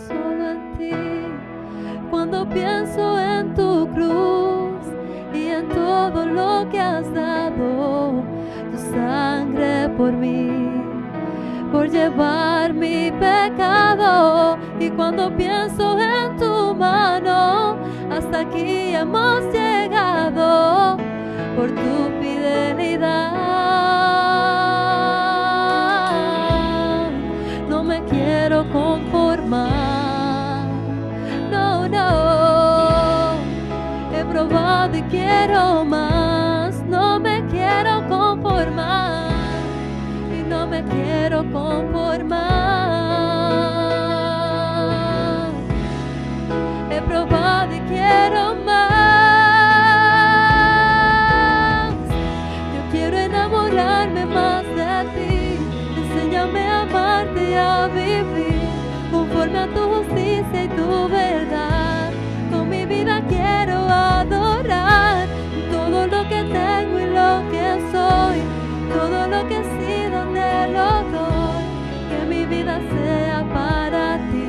solo en ti. Cuando pienso en tu cruz y en todo lo que has dado, tu sangre por mí, por llevar mi pecado. Y cuando pienso en tu mano, hasta aquí hemos llegado por tu fidelidad. No me quiero conformar, no, no. He probado y quiero más. No me quiero conformar, y no me quiero conformar. He probado y quiero más. Yo quiero enamorarme más de ti. Enséñame a amarte y a vivir conforme a tu justicia y tu verdad. Con mi vida quiero adorar todo lo que tengo y lo que soy, todo lo que he sido te lo doy. Que mi vida sea para ti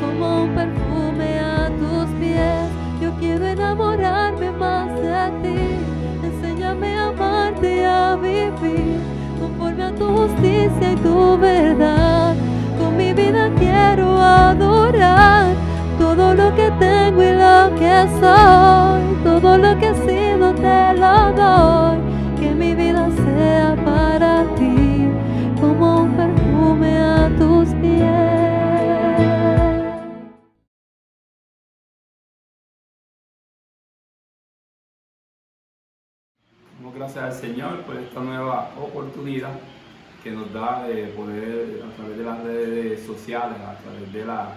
como un perfume a tus pies. Yo quiero enamorarme más de ti. Enséñame a amarte y a vivir conforme a tu justicia y tu verdad. Con mi vida quiero adorar todo lo que tengo y lo que soy, todo lo que he sido te lo doy. Que mi vida sea para ti como un perfume a tus pies. Damos gracias al Señor por esta nueva oportunidad que nos da de poder, a través de las redes sociales, a través de la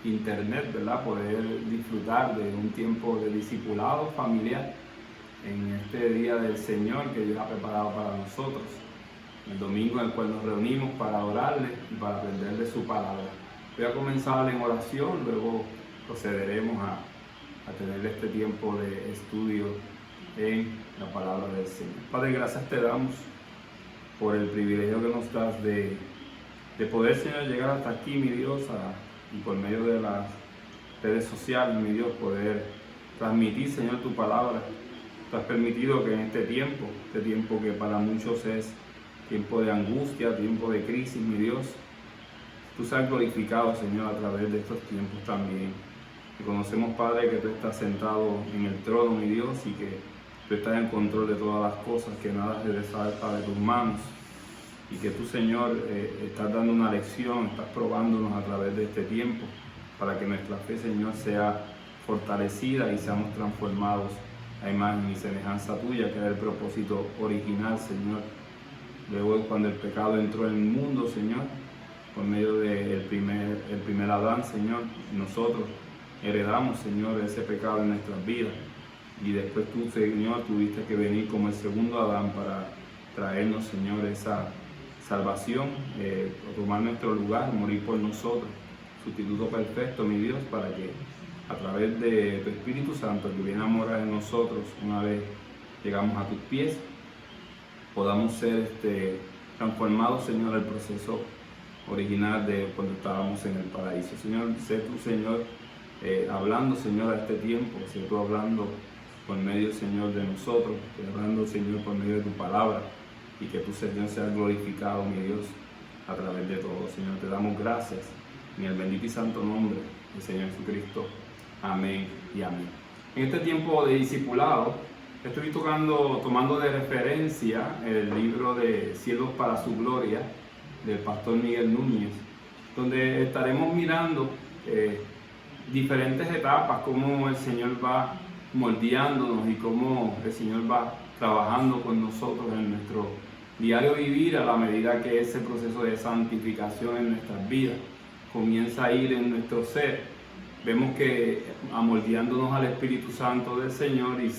internet, ¿verdad?, poder disfrutar de un tiempo de discipulado familiar en este día del Señor que Dios ha preparado para nosotros, el domingo en el cual nos reunimos para adorarle y para aprender de su palabra. Voy a comenzar en oración, luego procederemos a tener este tiempo de estudio en la palabra del Señor. Padre, gracias te damos por el privilegio que nos das de poder, Señor, llegar hasta aquí, mi Dios, y por medio de las redes sociales, mi Dios, poder transmitir, Señor, tu palabra. Tú has permitido que en este tiempo que para muchos es tiempo de angustia, tiempo de crisis, mi Dios, tú seas glorificado, Señor, a través de estos tiempos también. Y conocemos, Padre, que tú estás sentado en el trono, mi Dios, y que tú estás en control de todas las cosas, que nada se desata de tus manos, y que tú, Señor, estás dando una lección, estás probándonos a través de este tiempo, para que nuestra fe, Señor, sea fortalecida y seamos transformados a imagen y semejanza tuya, que era el propósito original, Señor. Luego, cuando el pecado entró en el mundo, Señor, por medio del primer Adán, Señor, nosotros heredamos, Señor, ese pecado en nuestras vidas. Y después tú, Señor, tuviste que venir como el segundo Adán para traernos, Señor, esa salvación, tomar nuestro lugar, morir por nosotros. Sustituto perfecto, mi Dios, para que a través de tu Espíritu Santo, que viene a morar en nosotros, una vez llegamos a tus pies, podamos ser transformados, Señor, al proceso original de cuando estábamos en el paraíso. Señor, sé tú, Señor, hablando, Señor, a este tiempo, sé tú hablando por medio, Señor, de nosotros, hablando, Señor, por medio de tu palabra, y que tu, Señor, sea glorificado, mi Dios, a través de todo. Señor, te damos gracias en el bendito y santo nombre del Señor Jesucristo. Amén y amén. En este tiempo de discipulado, estoy tomando de referencia el libro de Cielos para su Gloria, del pastor Miguel Núñez, donde estaremos mirando diferentes etapas, cómo el Señor va moldeándonos y cómo el Señor va trabajando con nosotros en nuestro diario vivir, a la medida que ese proceso de santificación en nuestras vidas comienza a ir en nuestro ser. Vemos que amoldeándonos al Espíritu Santo del Señor y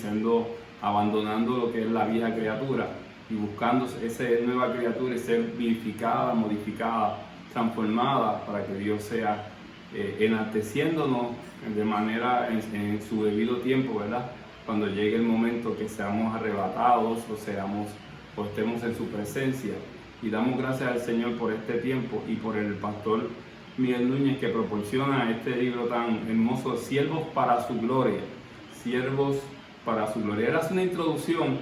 abandonando lo que es la vieja criatura y buscando esa nueva criatura y ser vivificada, modificada, transformada, para que Dios sea enalteciéndonos de manera en su debido tiempo, ¿verdad? Cuando llegue el momento que seamos arrebatados o estemos en su presencia. Y damos gracias al Señor por este tiempo y por el pastor Miguel Núñez, que proporciona este libro tan hermoso, Siervos para su gloria. Siervos para su gloria. Él hace una introducción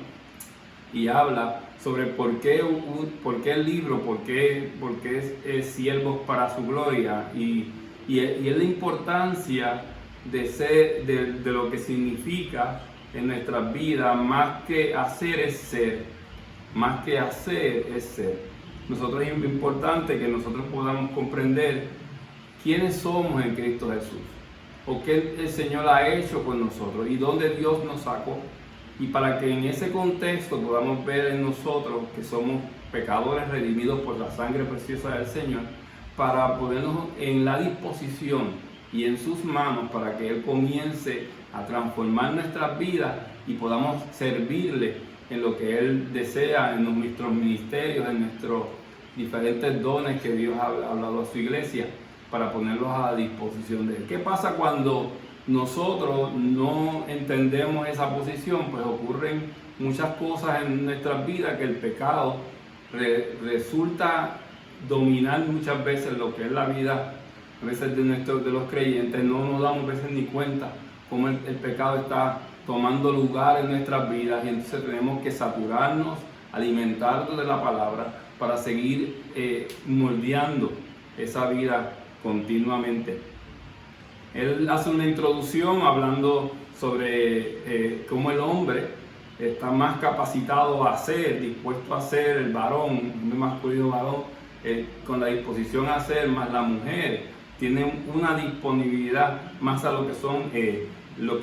y habla sobre por qué el libro, por qué es Siervos para su gloria, y es la importancia de lo que significa en nuestras vidas. Más que hacer es ser. Más que hacer es ser. Nosotros es importante que nosotros podamos comprender quiénes somos en Cristo Jesús, o qué el Señor ha hecho con nosotros y dónde Dios nos sacó, y para que en ese contexto podamos ver en nosotros que somos pecadores redimidos por la sangre preciosa del Señor, para ponernos en la disposición y en sus manos para que Él comience a transformar nuestras vidas y podamos servirle en lo que Él desea, en nuestros ministerios, en nuestros diferentes dones que Dios ha hablado a su iglesia, para ponerlos a disposición de Él. ¿Qué pasa cuando nosotros no entendemos esa posición? Pues ocurren muchas cosas en nuestras vidas, que el pecado resulta dominar muchas veces lo que es la vida, a veces de los creyentes. No nos damos a veces ni cuenta cómo el pecado está tomando lugar en nuestras vidas, y entonces tenemos que saturarnos, alimentarnos de la palabra para seguir moldeando esa vida continuamente. Él hace una introducción hablando sobre cómo el hombre está más capacitado a ser, dispuesto a ser, el varón, el masculino varón, con la disposición a ser, más la mujer tiene una disponibilidad más a lo que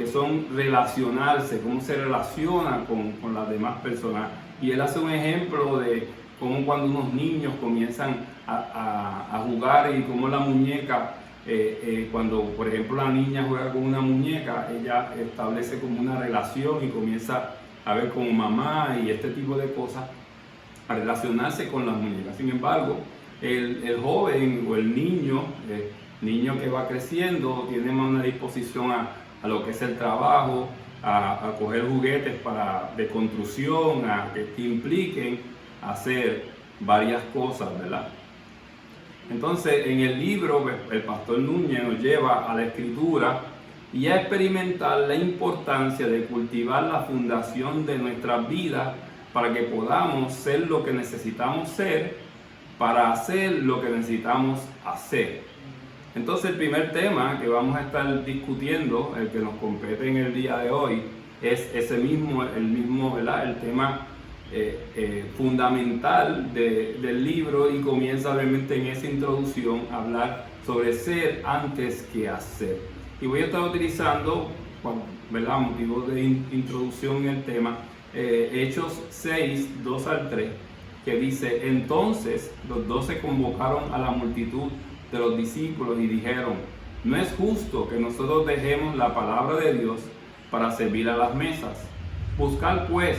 son relacionarse, cómo se relaciona con las demás personas. Y él hace un ejemplo de cómo cuando unos niños comienzan a jugar, y cómo la muñeca, cuando por ejemplo la niña juega con una muñeca, ella establece como una relación y comienza a ver como mamá y este tipo de cosas, a relacionarse con las muñecas. Sin embargo, el joven o el niño que va creciendo tiene más una disposición a lo que es el trabajo, a coger juguetes de construcción, que impliquen hacer varias cosas, ¿verdad? Entonces, en el libro, el pastor Núñez nos lleva a la escritura y a experimentar la importancia de cultivar la fundación de nuestras vidas para que podamos ser lo que necesitamos ser, para hacer lo que necesitamos hacer. Entonces, el primer tema que vamos a estar discutiendo, el que nos compete en el día de hoy, es el mismo, ¿verdad? El tema fundamental del libro, y comienza realmente en esa introducción a hablar sobre ser antes que hacer. Y voy a estar utilizando, ¿verdad?, motivo de introducción en el tema, Hechos 6, 2 al 3, que dice: entonces los 12 convocaron a la multitud de los discípulos y dijeron: no es justo que nosotros dejemos la palabra de Dios para servir a las mesas. Buscad pues,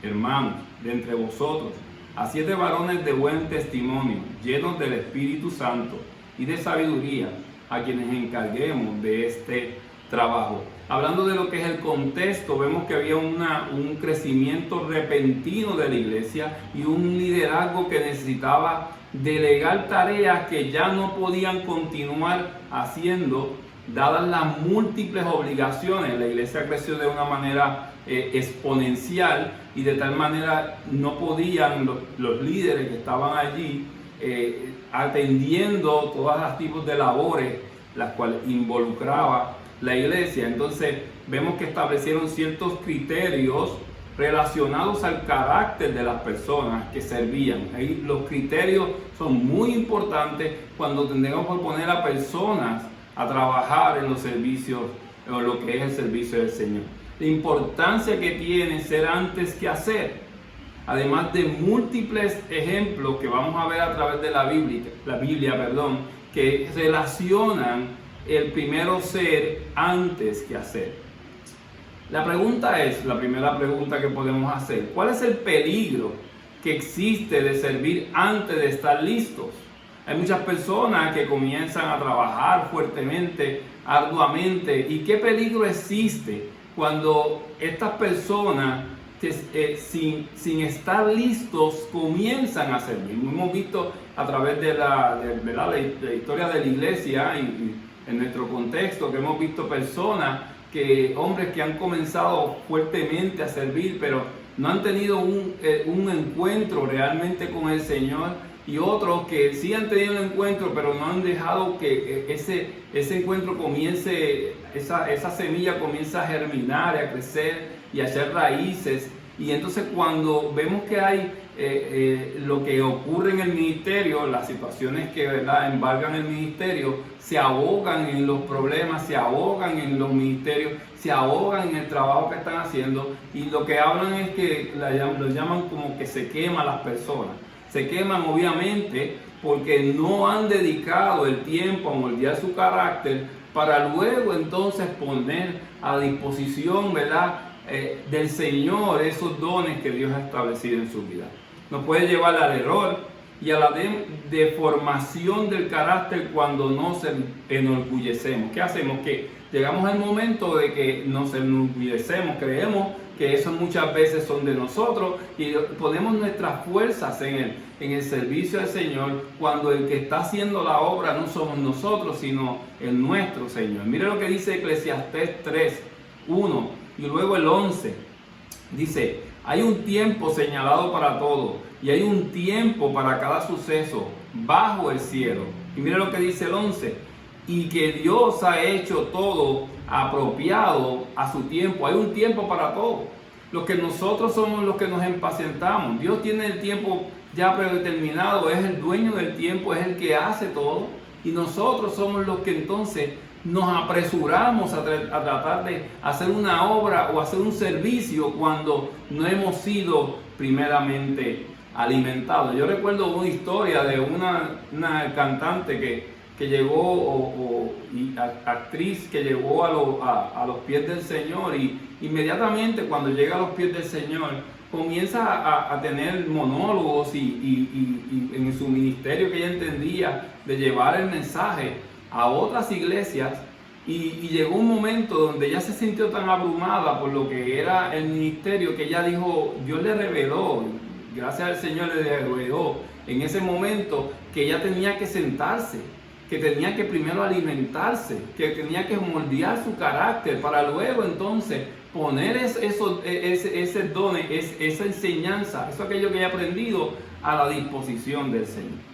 hermanos, de entre vosotros a 7 varones de buen testimonio, llenos del Espíritu Santo y de sabiduría, a quienes encarguemos de este trabajo. Hablando de lo que es el contexto, vemos que había un crecimiento repentino de la iglesia y un liderazgo que necesitaba delegar tareas que ya no podían continuar haciendo, dadas las múltiples obligaciones. La iglesia creció de una manera exponencial, y de tal manera no podían los líderes que estaban allí atendiendo todos los tipos de labores las cuales involucraba la iglesia. Entonces vemos que establecieron ciertos criterios relacionados al carácter de las personas que servían. Ahí los criterios son muy importantes cuando tendemos que poner a personas a trabajar en los servicios, o lo que es el servicio del Señor. La importancia que tiene ser antes que hacer, además de múltiples ejemplos que vamos a ver a través de la Biblia, que relacionan el primero ser antes que hacer. La primera pregunta que podemos hacer: ¿cuál es el peligro que existe de servir antes de estar listos? Hay muchas personas que comienzan a trabajar fuertemente, arduamente, ¿y qué peligro existe cuando estas personas sin estar listos comienzan a servir. Hemos visto a través de la historia de la iglesia y en nuestro contexto que hemos visto personas, hombres que han comenzado fuertemente a servir, pero no han tenido un encuentro realmente con el Señor, y otros que sí han tenido un encuentro, pero no han dejado que ese encuentro comience, esa semilla comience a germinar, a crecer y a hacer raíces. Y entonces cuando vemos que hay lo que ocurre en el ministerio, las situaciones que, ¿verdad?, embargan el ministerio, se ahogan en los problemas, se ahogan en los ministerios, se ahogan en el trabajo que están haciendo, y lo que hablan es que lo llaman como que se queman las personas. Se queman obviamente porque no han dedicado el tiempo a moldear su carácter para luego entonces poner a disposición, ¿verdad?, del Señor esos dones que Dios ha establecido en su vida. Nos puede llevar al error y a la deformación del carácter cuando nos enorgullecemos. ¿Qué hacemos? Que llegamos al momento de que nos enorgullecemos, creemos que eso muchas veces son de nosotros y ponemos nuestras fuerzas en el servicio del Señor, cuando el que está haciendo la obra no somos nosotros, sino el nuestro Señor. Mire lo que dice Eclesiastés 3, 1 y luego el 11. Dice: hay un tiempo señalado para todo y hay un tiempo para cada suceso bajo el cielo. Y mire lo que dice el 11: y que Dios ha hecho todo apropiado a su tiempo. Hay un tiempo para todo. Lo que nosotros somos los que nos impacientamos. Dios tiene el tiempo ya predeterminado, es el dueño del tiempo, es el que hace todo, y nosotros somos los que entonces nos apresuramos a tratar de hacer una obra o hacer un servicio cuando no hemos sido primeramente alimentados. Yo recuerdo una historia de una cantante que llegó, actriz que llegó a los pies del Señor, y inmediatamente cuando llega a los pies del Señor comienza a tener monólogos y en su ministerio que ella entendía de llevar el mensaje a otras iglesias, y llegó un momento donde ella se sintió tan abrumada por lo que era el ministerio que ella dijo, Dios le reveló, gracias al Señor le reveló en ese momento que ella tenía que sentarse, que tenía que primero alimentarse, que tenía que moldear su carácter para luego entonces poner ese don, esa enseñanza, eso aquello que ella ha aprendido a la disposición del Señor.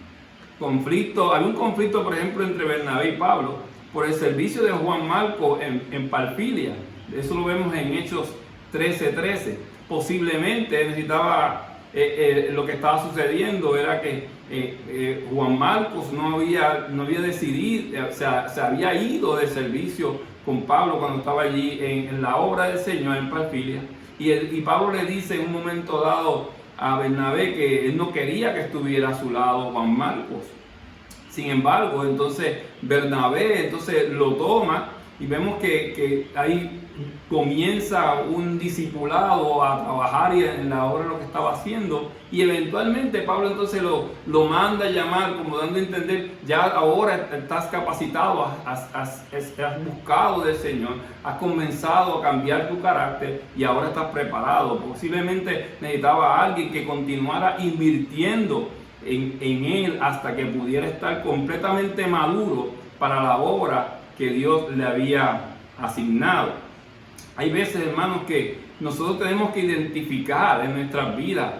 Había un conflicto, por ejemplo, entre Bernabé y Pablo por el servicio de Juan Marcos en Panfilia. Eso lo vemos en Hechos 13:13. Posiblemente necesitaba, lo que estaba sucediendo era que Juan Marcos no había decidido, se había ido de servicio con Pablo cuando estaba allí en la obra del Señor en Panfilia, y Pablo le dice en un momento dado a Bernabé que él no quería que estuviera a su lado Juan Marcos. Sin embargo, entonces Bernabé lo toma, y vemos que ahí comienza un discipulado a trabajar en la obra de lo que estaba haciendo, y eventualmente Pablo entonces lo manda a llamar, como dando a entender, ya ahora estás capacitado, has buscado del Señor, has comenzado a cambiar tu carácter y ahora estás preparado. Posiblemente necesitaba a alguien que continuara invirtiendo en él hasta que pudiera estar completamente maduro para la obra que Dios le había asignado. Hay veces, hermanos, que nosotros tenemos que identificar en nuestras vidas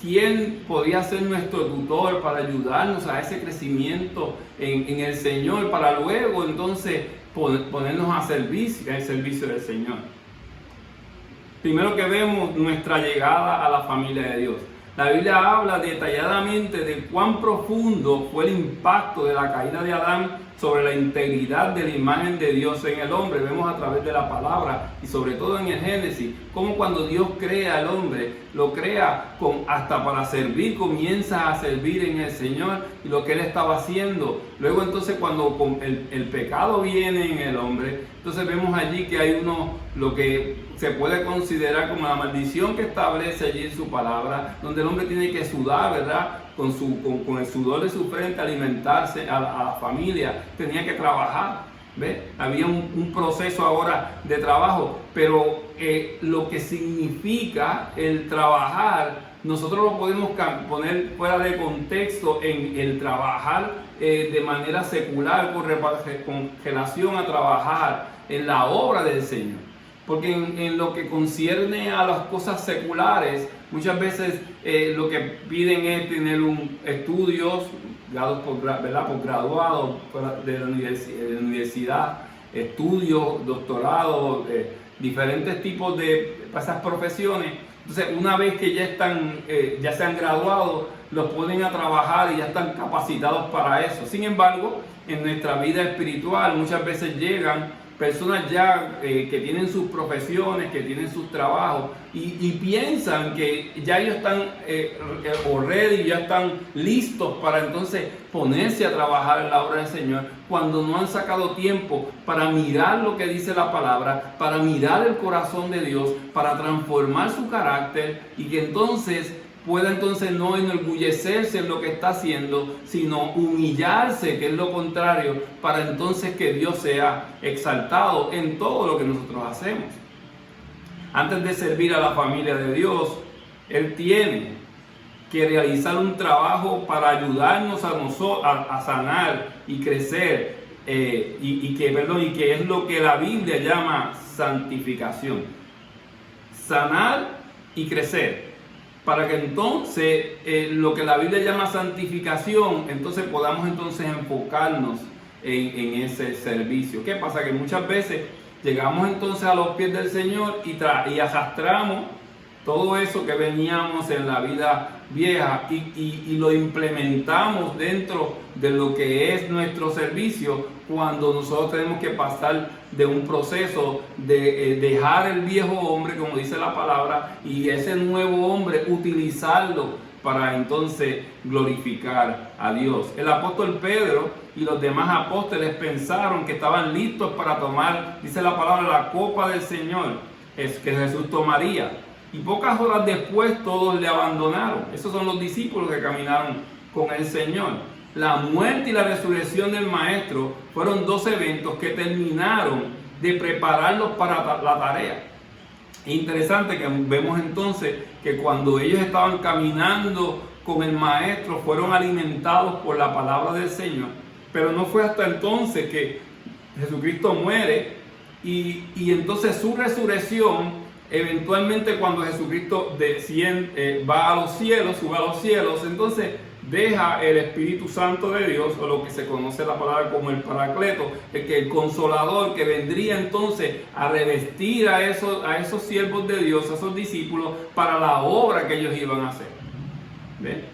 quién podría ser nuestro tutor para ayudarnos a ese crecimiento en el Señor, para luego entonces ponernos al servicio del Señor. Primero que vemos, nuestra llegada a la familia de Dios. La Biblia habla detalladamente de cuán profundo fue el impacto de la caída de Adán sobre la integridad de la imagen de Dios en el hombre. Vemos a través de la palabra y sobre todo en el Génesis, cómo cuando Dios crea al hombre, lo crea hasta para servir, comienza a servir en el Señor y lo que él estaba haciendo. Luego entonces cuando el pecado viene en el hombre, entonces vemos allí que hay lo que se puede considerar como la maldición que establece allí en su palabra, donde el hombre tiene que sudar, ¿verdad? Con el sudor de su frente alimentarse a la familia, tenía que trabajar, ¿ves? Había un proceso ahora de trabajo, pero lo que significa el trabajar, nosotros lo podemos poner fuera de contexto en el trabajar de manera secular con relación a trabajar en la obra del Señor. Porque en lo que concierne a las cosas seculares, muchas veces lo que piden es tener estudios, posgraduados de la universidad, estudios, doctorados, diferentes tipos de esas profesiones. Entonces, una vez que ya se han graduado, los ponen a trabajar y ya están capacitados para eso. Sin embargo, en nuestra vida espiritual muchas veces llegan personas ya que tienen sus profesiones, que tienen sus trabajos y piensan que ya ellos están ready, ya están listos para entonces ponerse a trabajar en la obra del Señor, cuando no han sacado tiempo para mirar lo que dice la palabra, para mirar el corazón de Dios, para transformar su carácter y que entonces pueda entonces no enorgullecerse en lo que está haciendo, sino humillarse, que es lo contrario, para entonces que Dios sea exaltado en todo lo que nosotros hacemos. Antes de servir a la familia de Dios, Él tiene que realizar un trabajo para ayudarnos a sanar y crecer, y que es lo que la Biblia llama santificación. Sanar y crecer. Para que entonces lo que la Biblia llama santificación, entonces podamos entonces enfocarnos en ese servicio. ¿Qué pasa? Que muchas veces llegamos entonces a los pies del Señor y arrastramos todo eso que veníamos en la vida vieja y lo implementamos dentro de lo que es nuestro servicio, cuando nosotros tenemos que pasar de un proceso de dejar el viejo hombre, como dice la palabra, y ese nuevo hombre utilizarlo para entonces glorificar a Dios. El apóstol Pedro y los demás apóstoles pensaron que estaban listos para tomar, dice la palabra, la copa del Señor, es que Jesús tomaría. Y pocas horas después todos le abandonaron. Esos son los discípulos que caminaron con el Señor. La muerte y la resurrección del Maestro fueron dos eventos que terminaron de prepararlos para la tarea. Interesante que vemos entonces que cuando ellos estaban caminando con el Maestro, fueron alimentados por la palabra del Señor. Pero no fue hasta entonces que Jesucristo muere y entonces su resurrección, eventualmente cuando Jesucristo va a los cielos, sube a los cielos, entonces deja el Espíritu Santo de Dios, o lo que se conoce la palabra como el Paracleto, el Consolador, que vendría entonces a revestir a esos siervos de Dios, a esos discípulos, para la obra que ellos iban a hacer. ¿Ven?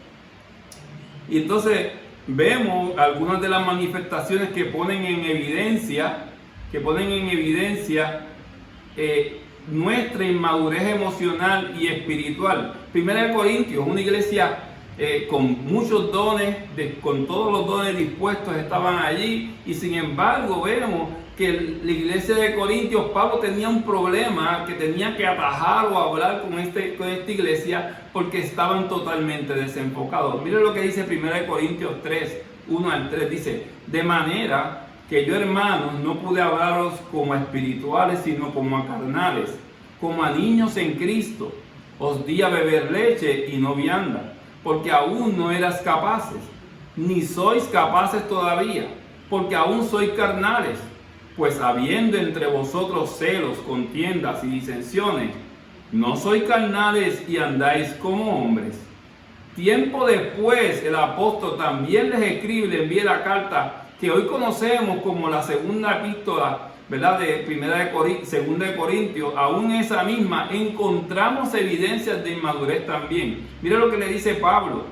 Y entonces vemos algunas de las manifestaciones que ponen en evidencia nuestra inmadurez emocional y espiritual. Primera de Corintios, una iglesia con muchos dones, con todos los dones dispuestos, estaban allí, y sin embargo vemos que la iglesia de Corintios, Pablo tenía un problema que tenía que atajar o hablar con esta iglesia, porque estaban totalmente desenfocados. Mira lo que dice 1 Corintios 3, 1 al 3, dice: de manera que yo, hermanos, no pude hablaros como a espirituales, sino como a carnales, como a niños en Cristo. Os di a beber leche y no vianda, porque aún no eras capaces, ni sois capaces todavía, porque aún sois carnales. Pues habiendo entre vosotros celos, contiendas y disensiones, no sois carnales y andáis como hombres. Tiempo después el apóstol también les escribe y les envía la carta que hoy conocemos como la segunda epístola, ¿verdad?, de Segunda de Corintios. Aún esa misma encontramos evidencias de inmadurez también. Mira lo que le dice Pablo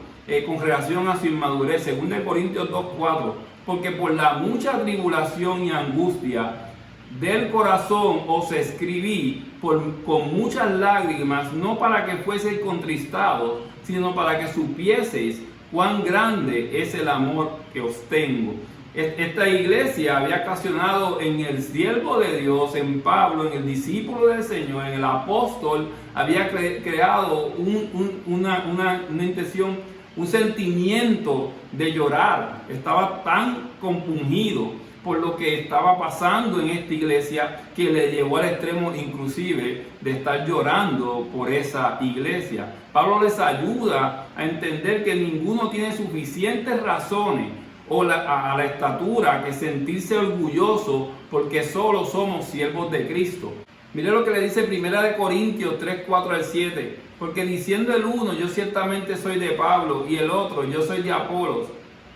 con relación a su inmadurez, Segunda de Corintios 2:4, porque por la mucha tribulación y angustia del corazón os escribí con muchas lágrimas, no para que fueseis contristados, sino para que supieseis cuán grande es el amor que os tengo. Esta iglesia había ocasionado en el siervo de Dios, en Pablo, en el discípulo del Señor, en el apóstol, había creado una intención, un sentimiento de llorar. Estaba tan compungido por lo que estaba pasando en esta iglesia, que le llevó al extremo inclusive de estar llorando por esa iglesia. Pablo les ayuda a entender que ninguno tiene suficientes razones a la estatura que sentirse orgulloso porque solo somos siervos de Cristo. Mire lo que le dice 1 Corintios 3, 4 al 7. Porque diciendo el uno, yo ciertamente soy de Pablo, y el otro, yo soy de Apolos.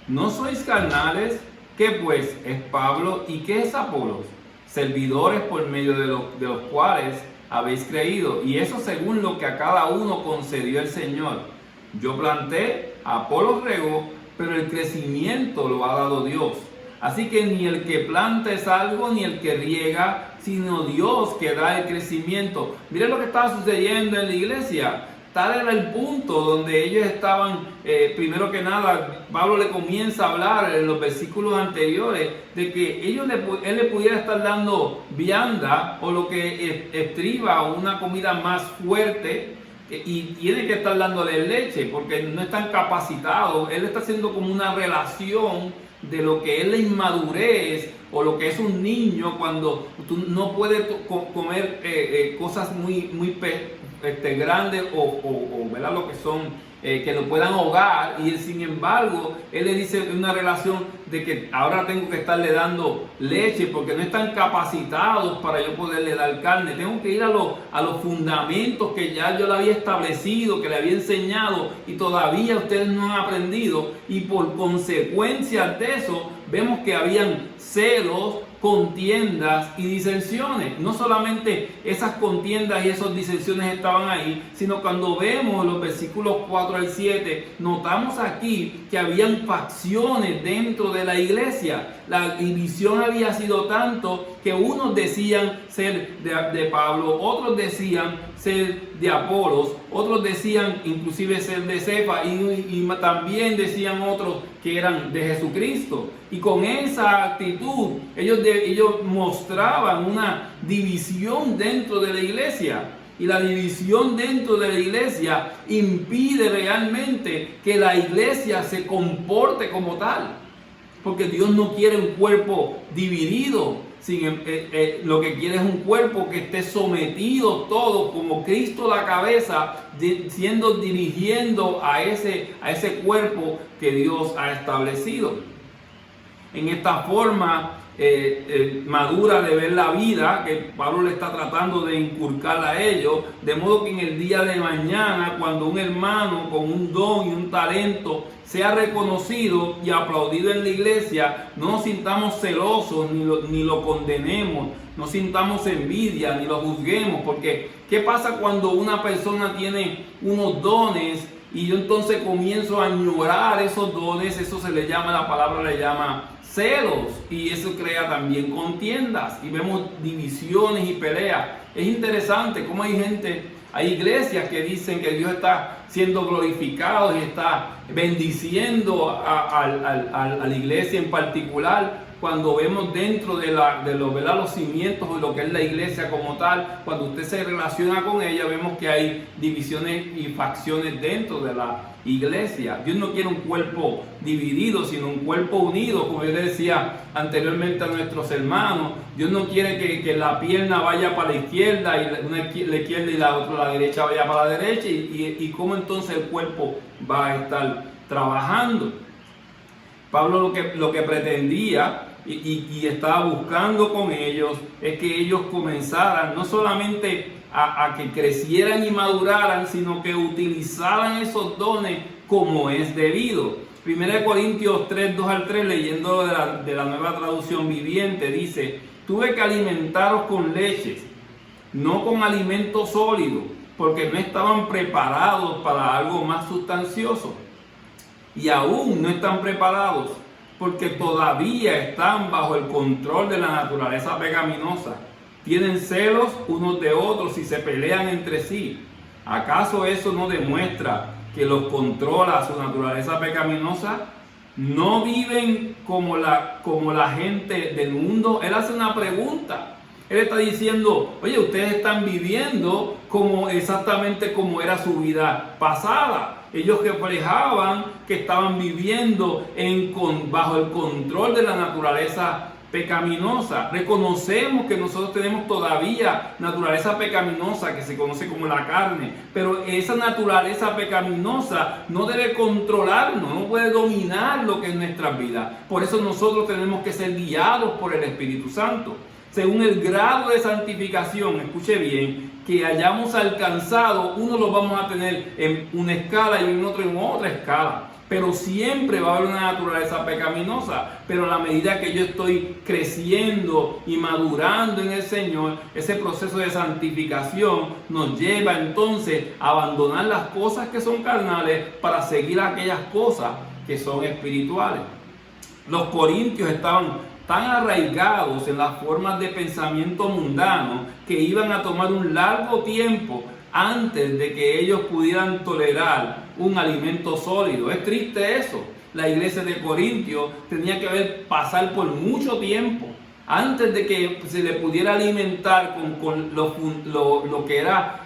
¿No sois carnales? ¿Qué pues es Pablo y qué es Apolos? Servidores por medio de los cuales habéis creído, y eso según lo que a cada uno concedió el Señor. Yo planté, Apolos regó, pero el crecimiento lo ha dado Dios. Así que ni el que planta es algo, ni el que riega, sino Dios que da el crecimiento. Miren lo que estaba sucediendo en la iglesia. Tal era el punto donde ellos estaban, primero que nada, Pablo le comienza a hablar en los versículos anteriores de que él le pudiera estar dando vianda o lo que estriba una comida más fuerte, y tiene que estar dándole leche porque no están capacitados. Él está haciendo como una relación de lo que es la inmadurez o lo que es un niño cuando tú no puedes comer cosas muy grandes o ¿verdad? Lo que son que lo puedan ahogar, y sin embargo él le dice una relación de que ahora tengo que estarle dando leche porque no están capacitados para yo poderle dar carne. Tengo que ir a los fundamentos que ya yo le había establecido, que le había enseñado, y todavía ustedes no han aprendido, y por consecuencia de eso vemos que habían celos, contiendas y disensiones. No solamente esas contiendas y esas disensiones estaban ahí, sino cuando vemos los versículos 4 al 7, notamos aquí que habían facciones dentro de la iglesia. La división había sido tanto que unos decían ser de Pablo, otros decían ser de Apolos, otros decían inclusive ser de Cefa, y también decían otros que eran de Jesucristo. Y con esa actitud ellos mostraban una división dentro de la iglesia. Y la división dentro de la iglesia impide realmente que la iglesia se comporte como tal. Porque Dios no quiere un cuerpo dividido, lo que quiere es un cuerpo que esté sometido todo como Cristo la cabeza, dirigiendo a ese cuerpo que Dios ha establecido. En esta forma madura de ver la vida que Pablo le está tratando de inculcar a ellos, de modo que en el día de mañana, cuando un hermano con un don y un talento sea reconocido y aplaudido en la iglesia, no nos sintamos celosos ni lo condenemos, no sintamos envidia ni lo juzguemos, porque ¿qué pasa cuando una persona tiene unos dones y yo entonces comienzo a añorar esos dones? Eso la palabra le llama celos, y eso crea también contiendas y vemos divisiones y peleas. Es interesante cómo hay iglesias que dicen que Dios está siendo glorificado y está bendiciendo a la iglesia en particular, cuando vemos dentro de los cimientos de lo que es la iglesia como tal, cuando usted se relaciona con ella, vemos que hay divisiones y facciones dentro de la iglesia. Dios no quiere un cuerpo dividido, sino un cuerpo unido, como yo le decía anteriormente a nuestros hermanos. Dios no quiere que la pierna vaya para la izquierda y la izquierda y la derecha vaya para la derecha, y cómo entonces el cuerpo va a estar trabajando. Pablo lo que pretendía y estaba buscando con ellos es que ellos comenzaran no solamente a que crecieran y maduraran, sino que utilizaran esos dones como es debido. 1 Corintios 3, 2 al 3, leyendo de la Nueva Traducción Viviente, dice: tuve que alimentaros con leches, no con alimento sólido, porque no estaban preparados para algo más sustancioso. Y aún no están preparados porque todavía están bajo el control de la naturaleza pecaminosa. Tienen celos unos de otros y se pelean entre sí. ¿Acaso eso no demuestra que los controla su naturaleza pecaminosa? ¿No viven como la gente del mundo? Él hace una pregunta. Él está diciendo: oye, ustedes están viviendo exactamente como era su vida pasada. Ellos reflejaban que estaban viviendo bajo el control de la naturaleza pecaminosa. Reconocemos que nosotros tenemos todavía naturaleza pecaminosa que se conoce como la carne, pero esa naturaleza pecaminosa no debe controlarnos, no puede dominar lo que es nuestra vida. Por eso nosotros tenemos que ser guiados por el Espíritu Santo. Según el grado de santificación, escuche bien, que hayamos alcanzado, uno lo vamos a tener en una escala y en otro en otra escala. Pero siempre va a haber una naturaleza pecaminosa. Pero a la medida que yo estoy creciendo y madurando en el Señor, ese proceso de santificación nos lleva entonces a abandonar las cosas que son carnales para seguir aquellas cosas que son espirituales. Los corintios estaban tan arraigados en las formas de pensamiento mundano que iban a tomar un largo tiempo antes de que ellos pudieran tolerar un alimento sólido. Es triste eso. La iglesia de Corintios tenía que pasar por mucho tiempo antes de que se le pudiera alimentar con lo que era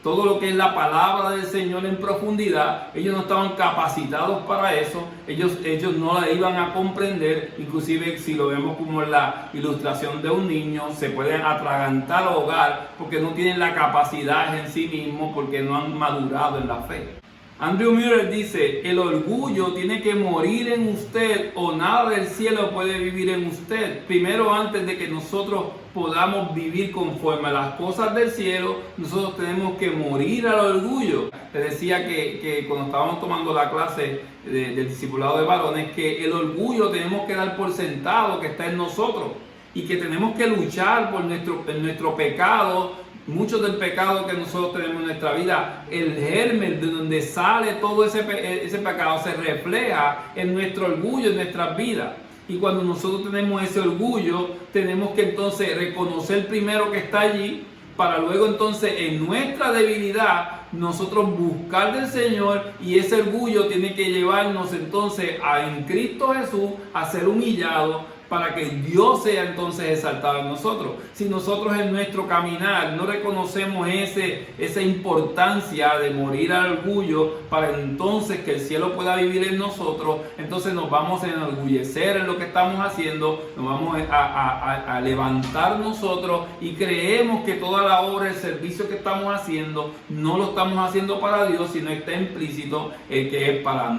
todo lo que es la palabra del Señor en profundidad. Ellos no estaban capacitados para eso, ellos no la iban a comprender. Inclusive si lo vemos como la ilustración de un niño, se pueden atragantar al hogar porque no tienen la capacidad en sí mismos, porque no han madurado en la fe. Andrew Miller dice: el orgullo tiene que morir en usted o nada del cielo puede vivir en usted. Primero, antes de que nosotros podamos vivir conforme a las cosas del cielo, nosotros tenemos que morir al orgullo. Te decía que cuando estábamos tomando la clase del discipulado de varones, que el orgullo tenemos que dar por sentado que está en nosotros y que tenemos que luchar por nuestro pecado. Mucho del pecado que nosotros tenemos en nuestra vida, el germen de donde sale todo ese pecado se refleja en nuestro orgullo, en nuestras vidas. Y cuando nosotros tenemos ese orgullo, tenemos que entonces reconocer primero que está allí, para luego entonces en nuestra debilidad nosotros buscar del Señor, y ese orgullo tiene que llevarnos entonces en Cristo Jesús a ser humillados, para que Dios sea entonces exaltado en nosotros. Si nosotros en nuestro caminar no reconocemos esa importancia de morir al orgullo para entonces que el cielo pueda vivir en nosotros, entonces nos vamos a enorgullecer en lo que estamos haciendo, nos vamos a levantar nosotros y creemos que toda la obra, el servicio que estamos haciendo, no lo estamos haciendo para Dios, sino está implícito el que es para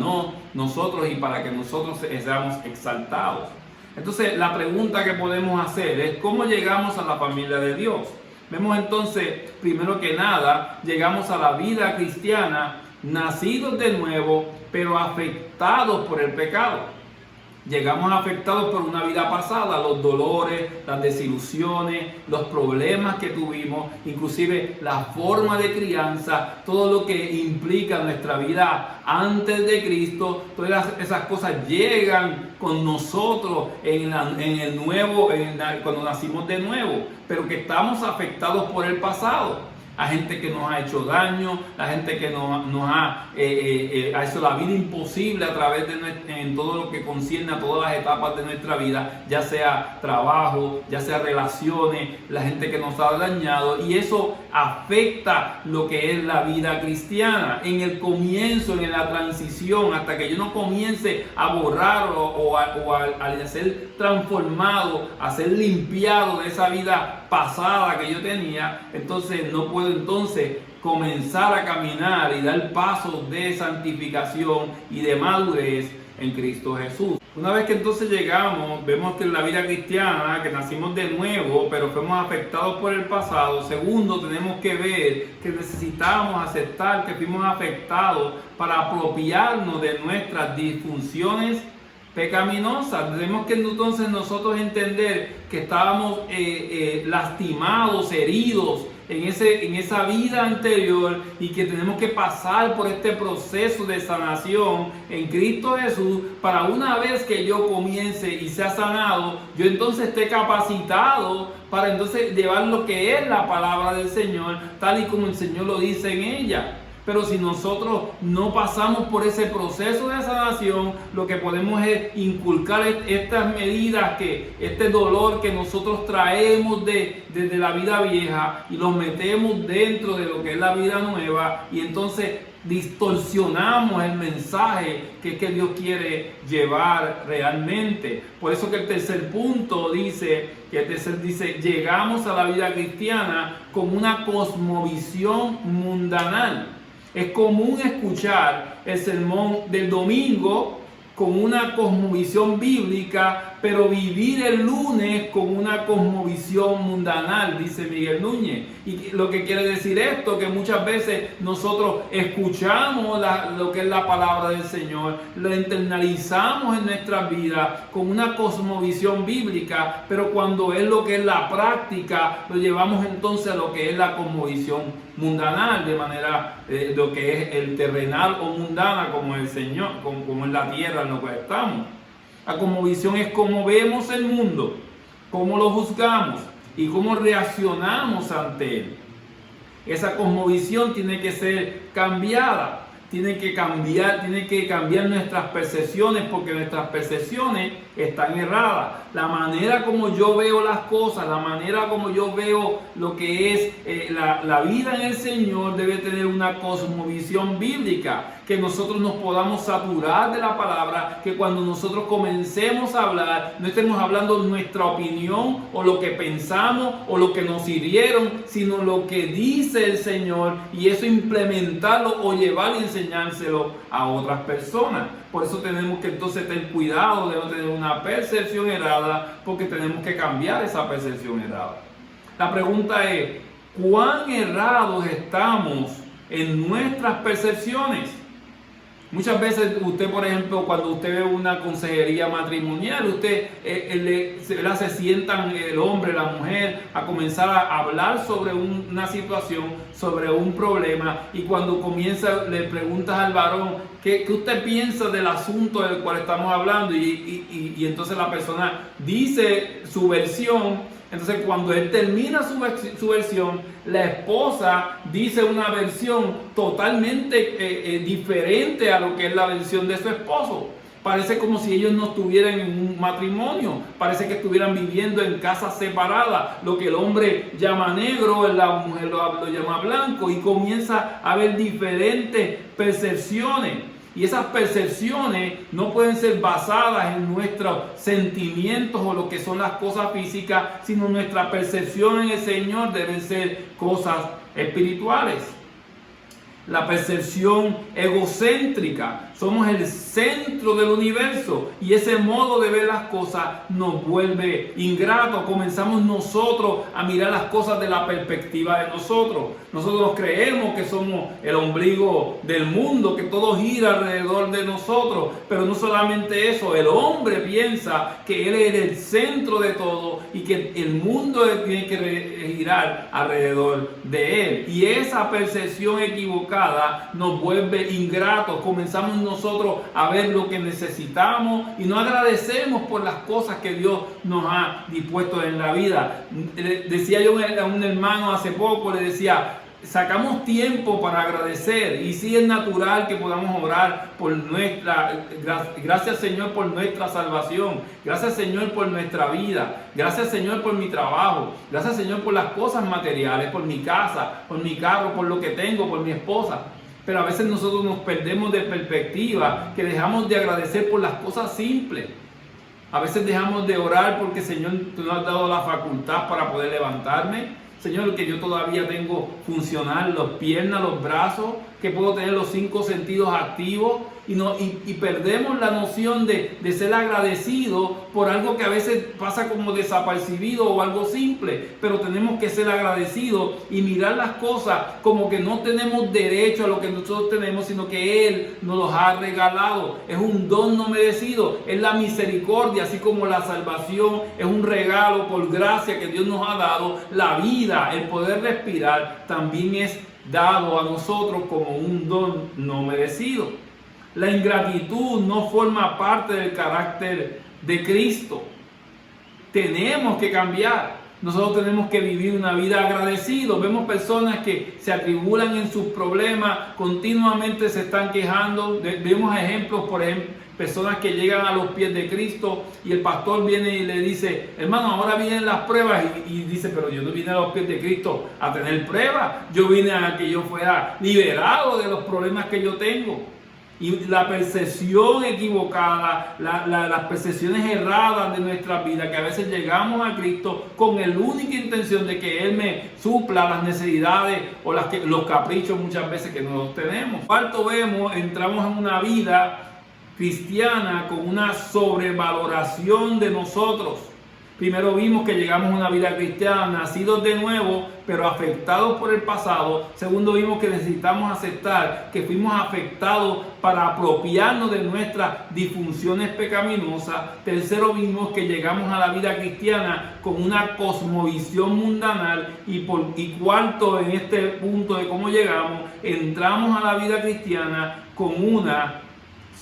nosotros y para que nosotros seamos exaltados. Entonces la pregunta que podemos hacer es: ¿cómo llegamos a la familia de Dios? Vemos entonces, primero que nada, llegamos a la vida cristiana nacidos de nuevo, pero afectados por el pecado. Llegamos afectados por una vida pasada, los dolores, las desilusiones, los problemas que tuvimos, inclusive la forma de crianza, todo lo que implica nuestra vida antes de Cristo. Todas esas cosas llegan con nosotros cuando nacimos de nuevo, pero que estamos afectados por el pasado. La gente que nos ha hecho daño, la gente que nos ha hecho la vida imposible a través en todo lo que concierne a todas las etapas de nuestra vida, ya sea trabajo, ya sea relaciones, la gente que nos ha dañado, y eso afecta lo que es la vida cristiana. En el comienzo, en la transición, hasta que yo no comience a borrar o a ser transformado, a ser limpiado de esa vida pasada que yo tenía, entonces no puedo comenzar a caminar y dar pasos de santificación y de madurez en Cristo Jesús. Una vez que entonces llegamos, vemos que en la vida cristiana, que nacimos de nuevo, pero fuimos afectados por el pasado. Segundo, tenemos que ver que necesitamos aceptar que fuimos afectados para apropiarnos de nuestras disfunciones pecaminosas. Tenemos que entonces nosotros entender que estábamos lastimados, heridos en esa vida anterior, y que tenemos que pasar por este proceso de sanación en Cristo Jesús, para una vez que yo comience y sea sanado, yo entonces esté capacitado para entonces llevar lo que es la palabra del Señor, tal y como el Señor lo dice en ella. Pero si nosotros no pasamos por ese proceso de sanación, lo que podemos es inculcar estas medidas, este dolor que nosotros traemos desde la vida vieja, y los metemos dentro de lo que es la vida nueva, y entonces distorsionamos el mensaje que Dios quiere llevar realmente. Por eso que el tercer punto dice, llegamos a la vida cristiana con una cosmovisión mundanal. Es común escuchar el sermón del domingo con una cosmovisión bíblica, pero vivir el lunes con una cosmovisión mundanal, dice Miguel Núñez. Y lo que quiere decir esto, que muchas veces nosotros escuchamos lo que es la palabra del Señor, lo internalizamos en nuestras vidas con una cosmovisión bíblica, pero cuando es lo que es la práctica, lo llevamos entonces a lo que es la cosmovisión mundanal, de manera lo que es el terrenal o mundana, como el Señor, como en la tierra en lo que estamos. La cosmovisión es cómo vemos el mundo, cómo lo juzgamos y cómo reaccionamos ante él. Esa cosmovisión tiene que ser cambiada, tiene que cambiar nuestras percepciones, porque nuestras percepciones están erradas. La manera como yo veo las cosas, la manera como yo veo lo que es la vida en el Señor debe tener una cosmovisión bíblica, que nosotros nos podamos saturar de la palabra, que cuando nosotros comencemos a hablar, no estemos hablando nuestra opinión o lo que pensamos o lo que nos hirieron, sino lo que dice el Señor, y eso implementarlo o llevarlo y enseñárselo a otras personas. Por eso tenemos que entonces tener cuidado de no tener una percepción errada, porque tenemos que cambiar esa percepción errada. La pregunta es, ¿cuán errados estamos en nuestras percepciones? Muchas veces usted, por ejemplo, cuando usted ve una consejería matrimonial, se sientan el hombre, la mujer, a comenzar a hablar sobre una situación, sobre un problema, y cuando comienza le preguntas al varón, ¿qué usted piensa del asunto del cual estamos hablando? Y entonces la persona dice su versión. Entonces cuando él termina su versión, la esposa dice una versión totalmente diferente a lo que es la versión de su esposo. Parece como si ellos no estuvieran en un matrimonio, parece que estuvieran viviendo en casas separadas. Lo que el hombre llama negro, la mujer lo llama blanco, y comienza a haber diferentes percepciones. Y esas percepciones no pueden ser basadas en nuestros sentimientos o lo que son las cosas físicas, sino nuestra percepción en el Señor deben ser cosas espirituales. La percepción egocéntrica, somos el centro del universo, y ese modo de ver las cosas nos vuelve ingratos. Comenzamos nosotros a mirar las cosas de la perspectiva de nosotros. Nosotros creemos que somos el ombligo del mundo, que todo gira alrededor de nosotros, pero no solamente eso, el hombre piensa que él es el centro de todo y que el mundo tiene que girar alrededor de él, y esa percepción equivocada nos vuelve ingratos. Comenzamos nosotros a ver lo que necesitamos y no agradecemos por las cosas que Dios nos ha dispuesto en la vida. Decía yo a un hermano hace poco, le decía, sacamos tiempo para agradecer, y sí es natural que podamos orar por gracias Señor por nuestra salvación, gracias Señor por nuestra vida, gracias Señor por mi trabajo, gracias Señor por las cosas materiales, por mi casa, por mi carro, por lo que tengo, por mi esposa. Pero a veces nosotros nos perdemos de perspectiva, que dejamos de agradecer por las cosas simples. A veces dejamos de orar porque, Señor, tú nos has dado la facultad para poder levantarme. Señor, que yo todavía tengo funcional las piernas, los brazos, que puedo tener los 5 sentidos activos, y perdemos la noción de ser agradecido por algo que a veces pasa como desapercibido o algo simple, pero tenemos que ser agradecidos y mirar las cosas como que no tenemos derecho a lo que nosotros tenemos, sino que Él nos los ha regalado. Es un don no merecido, es la misericordia, así como la salvación es un regalo por gracia que Dios nos ha dado. La vida, el poder respirar, también es dado a nosotros como un don no merecido. La ingratitud no forma parte del carácter de Cristo. Tenemos que cambiar. Nosotros tenemos que vivir una vida agradecidos. Vemos personas que se atribulan en sus problemas, continuamente se están quejando. Vemos ejemplos, por ejemplo, personas que llegan a los pies de Cristo y el pastor viene y le dice, hermano, ahora vienen las pruebas, y dice, pero yo no vine a los pies de Cristo a tener pruebas, yo vine a que yo fuera liberado de los problemas que yo tengo. Y la percepción equivocada, las percepciones erradas de nuestra vida, que a veces llegamos a Cristo con la única intención de que Él me supla las necesidades o los caprichos muchas veces que nosotros tenemos. Cuarto, entramos en una vida cristiana con una sobrevaloración de nosotros. Primero vimos que llegamos a una vida cristiana nacidos de nuevo, pero afectados por el pasado. Segundo, vimos que necesitamos aceptar que fuimos afectados para apropiarnos de nuestras disfunciones pecaminosas. Tercero, vimos que llegamos a la vida cristiana con una cosmovisión mundanal. Y cuarto, en este punto de cómo llegamos, entramos a la vida cristiana con una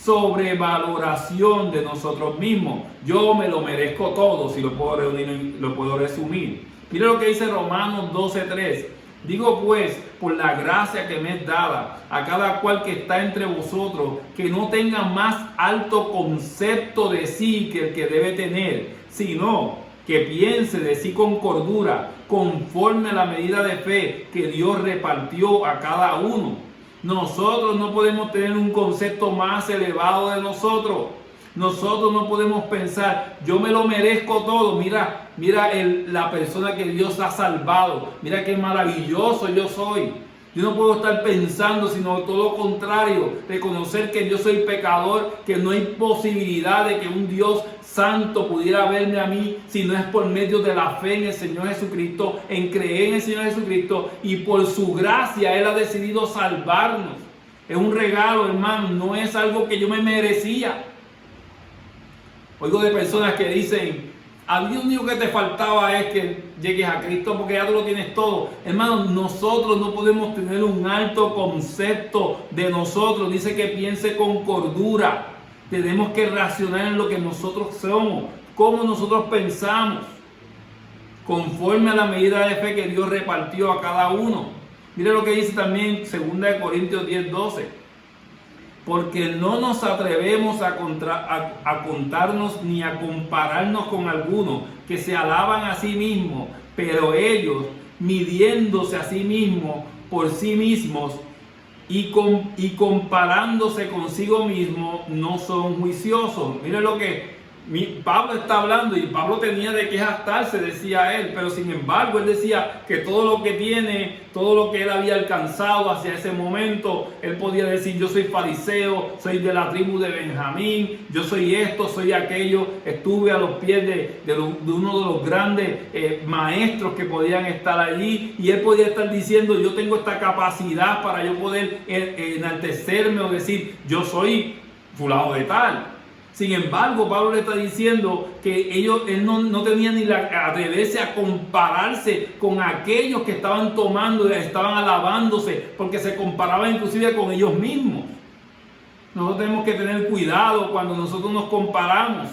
sobrevaloración de nosotros mismos. Yo me lo merezco todo, si lo puedo resumir. Mira lo que dice Romanos 12:3. Digo pues, por la gracia que me es dada a cada cual que está entre vosotros, que no tenga más alto concepto de sí que el que debe tener, sino que piense de sí con cordura, conforme a la medida de fe que Dios repartió a cada uno. Nosotros no podemos tener un concepto más elevado de nosotros. Nosotros no podemos pensar, yo me lo merezco todo. Mira la persona que Dios ha salvado. Mira qué maravilloso yo soy. Yo no puedo estar pensando, sino todo lo contrario. Reconocer que yo soy pecador, que no hay posibilidad de que un Dios santo pudiera verme a mí si no es por medio de la fe en el Señor Jesucristo, en creer en el Señor Jesucristo, y por su gracia Él ha decidido salvarnos. Es un regalo, hermano, no es algo que yo me merecía. Oigo de personas que dicen, a Dios único que te faltaba es que llegues a Cristo porque ya tú lo tienes todo. Hermano, nosotros no podemos tener un alto concepto de nosotros. Dice que piense con cordura. Tenemos que racionar en lo que nosotros somos, cómo nosotros pensamos, conforme a la medida de fe que Dios repartió a cada uno. Mire lo que dice también 2 Corintios 10:12. Porque no nos atrevemos a contarnos ni a compararnos con algunos que se alaban a sí mismos, pero ellos, midiéndose a sí mismos por sí mismos y comparándose consigo mismo, no son juiciosos. Mire lo que Pablo está hablando, y Pablo tenía de qué jactarse, decía él, pero sin embargo él decía que todo lo que tiene, todo lo que él había alcanzado hacia ese momento, él podía decir, yo soy fariseo, soy de la tribu de Benjamín, yo soy esto, soy aquello, estuve a los pies de uno de los grandes maestros que podían estar allí, y él podía estar diciendo, yo tengo esta capacidad para yo poder enaltecerme o decir, yo soy fulano de tal. Sin embargo, Pablo le está diciendo que él no tenía ni la atreverse a compararse con aquellos que estaban tomando, estaban alabándose, porque se comparaba inclusive con ellos mismos. Nosotros tenemos que tener cuidado cuando nosotros nos comparamos.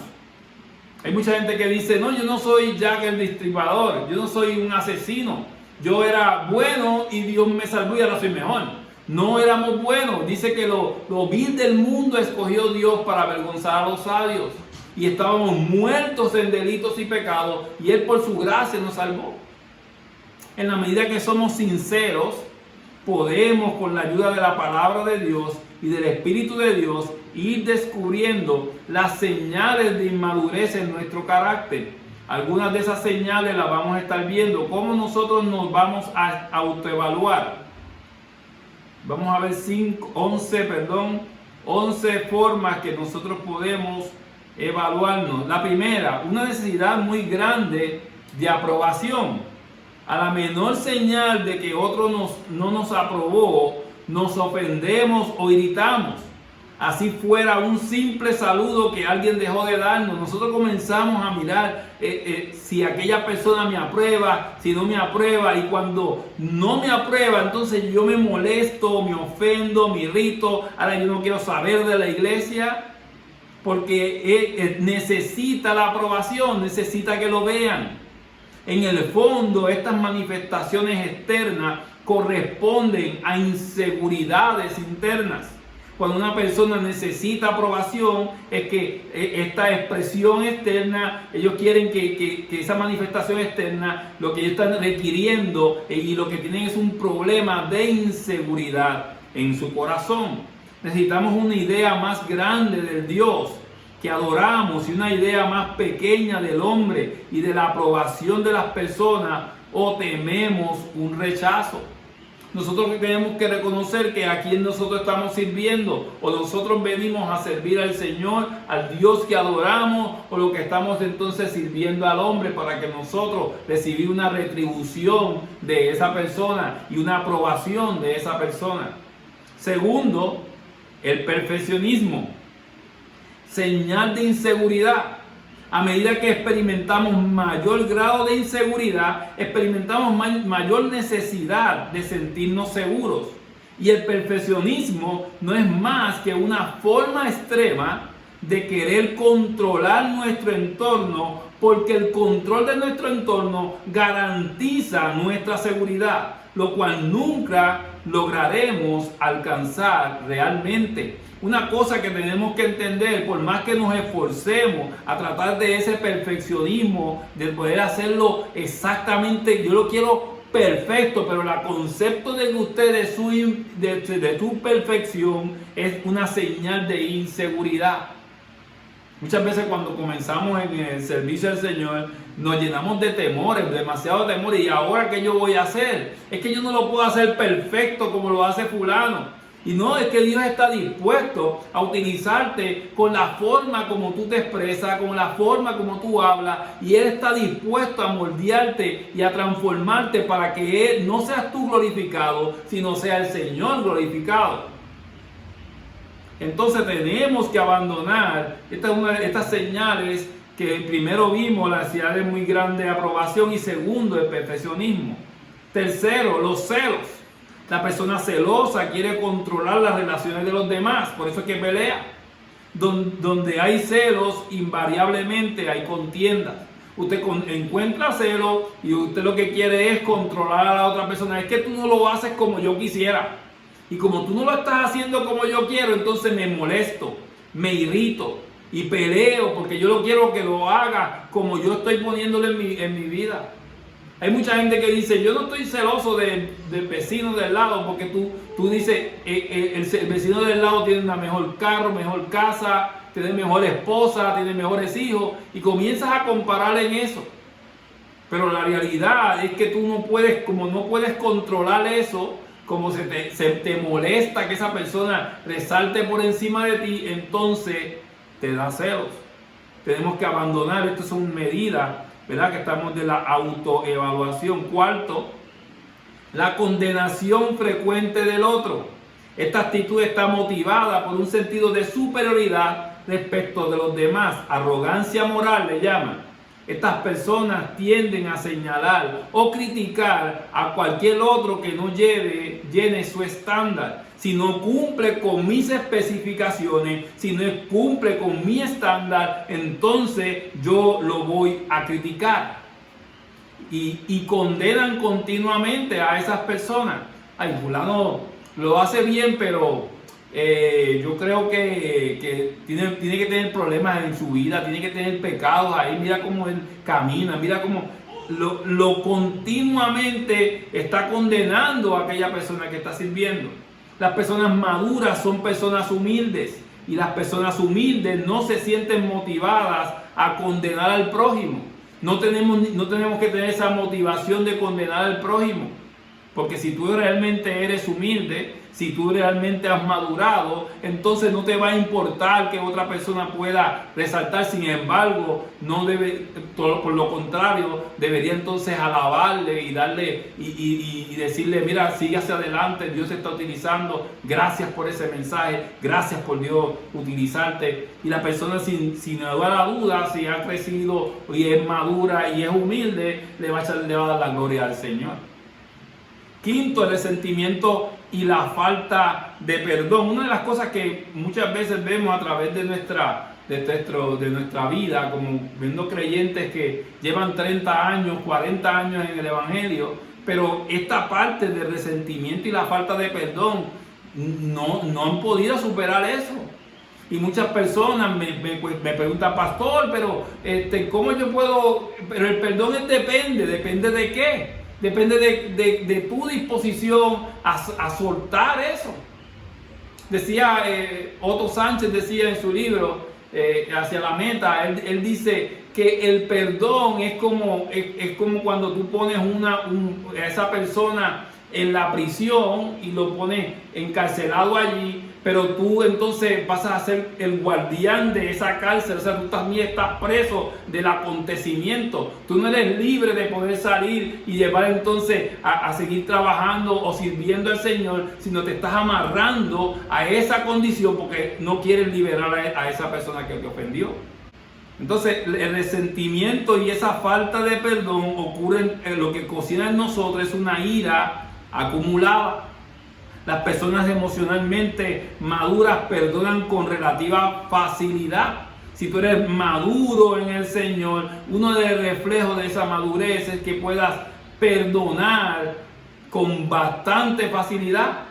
Hay mucha gente que dice, no, yo no soy Jack el Destripador, yo no soy un asesino, yo era bueno y Dios me salvó y ahora soy mejor. No éramos buenos. Dice que lo vil del mundo escogió Dios para avergonzar a los sabios. Y estábamos muertos en delitos y pecados, y Él por su gracia nos salvó. En la medida que somos sinceros, podemos, con la ayuda de la palabra de Dios y del Espíritu de Dios, ir descubriendo las señales de inmadurez en nuestro carácter. Algunas de esas señales las vamos a estar viendo. ¿Cómo nosotros nos vamos a autoevaluar? Vamos a ver 11 formas que nosotros podemos evaluarnos. La primera, una necesidad muy grande de aprobación. A la menor señal de que otro no nos aprobó, nos ofendemos o irritamos. Así fuera un simple saludo que alguien dejó de darnos, nosotros comenzamos a mirar si aquella persona me aprueba, si no me aprueba, y cuando no me aprueba, entonces yo me molesto, me ofendo, me irrito. Ahora yo no quiero saber de la iglesia, porque necesita la aprobación, necesita que lo vean. En el fondo, estas manifestaciones externas corresponden a inseguridades internas. Cuando una persona necesita aprobación, es que esta expresión externa, ellos quieren que esa manifestación externa, lo que ellos están requiriendo y lo que tienen es un problema de inseguridad en su corazón. Necesitamos una idea más grande del Dios que adoramos y una idea más pequeña del hombre y de la aprobación de las personas, o tememos un rechazo. Nosotros tenemos que reconocer que a quien nosotros estamos sirviendo, o nosotros venimos a servir al Señor, al Dios que adoramos, o lo que estamos entonces sirviendo al hombre para que nosotros recibir una retribución de esa persona y una aprobación de esa persona. Segundo, el perfeccionismo, señal de inseguridad. A medida que experimentamos mayor grado de inseguridad, experimentamos mayor necesidad de sentirnos seguros. Y el perfeccionismo no es más que una forma extrema de querer controlar nuestro entorno, porque el control de nuestro entorno garantiza nuestra seguridad, lo cual nunca lograremos alcanzar realmente. Una cosa que tenemos que entender, por más que nos esforcemos a tratar de ese perfeccionismo, de poder hacerlo exactamente, yo lo quiero perfecto, pero el concepto de usted de tu perfección es una señal de inseguridad. Muchas veces cuando comenzamos en el servicio del Señor, nos llenamos de temores, demasiado temores. ¿Y ahora qué yo voy a hacer? Es que yo no lo puedo hacer perfecto como lo hace fulano. Y no, es que Dios está dispuesto a utilizarte con la forma como tú te expresas, con la forma como tú hablas. Y Él está dispuesto a moldearte y a transformarte para que no seas tú glorificado, sino sea el Señor glorificado. Entonces tenemos que abandonar estas señales que primero vimos, la necesidad de muy grande aprobación, y segundo, el perfeccionismo. Tercero, los celos. La persona celosa quiere controlar las relaciones de los demás, por eso es que pelea. Donde hay celos, invariablemente hay contiendas. Usted encuentra celos y usted lo que quiere es controlar a la otra persona. Es que tú no lo haces como yo quisiera. Y como tú no lo estás haciendo como yo quiero, entonces me molesto, me irrito y peleo porque yo lo quiero que lo haga como yo estoy poniéndole en mi vida. Hay mucha gente que dice, yo no estoy celoso del vecino del lado, porque tú dices, el vecino del lado tiene una mejor carro, mejor casa, tiene mejor esposa, tiene mejores hijos, y comienzas a comparar en eso. Pero la realidad es que tú no puedes, como no puedes controlar eso, como se te molesta que esa persona resalte por encima de ti, entonces te da celos. Tenemos que abandonar, estas son medidas, ¿verdad? Que estamos de la autoevaluación. Cuarto, la condenación frecuente del otro. Esta actitud está motivada por un sentido de superioridad respecto de los demás. Arrogancia moral le llaman. Estas personas tienden a señalar o criticar a cualquier otro que no llene su estándar. Si no cumple con mis especificaciones, si no cumple con mi estándar, entonces yo lo voy a criticar. Y condenan continuamente a esas personas. Ay, fulano lo hace bien, pero yo creo que tiene que tener problemas en su vida, tiene que tener pecados ahí. Mira cómo él camina, mira cómo lo continuamente está condenando a aquella persona que está sirviendo. Las personas maduras son personas humildes, y las personas humildes no se sienten motivadas a condenar al prójimo. No tenemos que tener esa motivación de condenar al prójimo, porque si tú realmente eres humilde, si tú realmente has madurado, entonces no te va a importar que otra persona pueda resaltar. Sin embargo, por lo contrario, debería entonces alabarle y darle y decirle, mira, sigue hacia adelante, Dios te está utilizando, gracias por ese mensaje, gracias por Dios utilizarte. Y la persona sin lugar a duda, si ha crecido y es madura y es humilde, le va a dar la gloria al Señor. Quinto, el resentimiento y la falta de perdón. Una de las cosas que muchas veces vemos a través de nuestra de nuestra vida, como viendo creyentes que llevan 30 años, 40 años en el Evangelio, pero esta parte de resentimiento y la falta de perdón no han podido superar eso. Y muchas personas me preguntan, pastor, pero ¿cómo yo puedo? Pero el perdón depende de qué, depende de tu disposición a soltar eso. Decía Otto Sánchez, decía en su libro Hacia la Meta, él dice que el perdón es como cuando tú pones a esa persona en la prisión y lo pones encarcelado allí, pero tú entonces vas a ser el guardián de esa cárcel. O sea, tú también estás preso del acontecimiento. Tú no eres libre de poder salir y llevar entonces a seguir trabajando o sirviendo al Señor, sino te estás amarrando a esa condición porque no quieres liberar a esa persona que te ofendió. Entonces el resentimiento y esa falta de perdón ocurren, lo que cocina en nosotros es una ira acumulada. Las personas emocionalmente maduras perdonan con relativa facilidad. Si tú eres maduro en el Señor, uno de los reflejos de esa madurez es que puedas perdonar con bastante facilidad.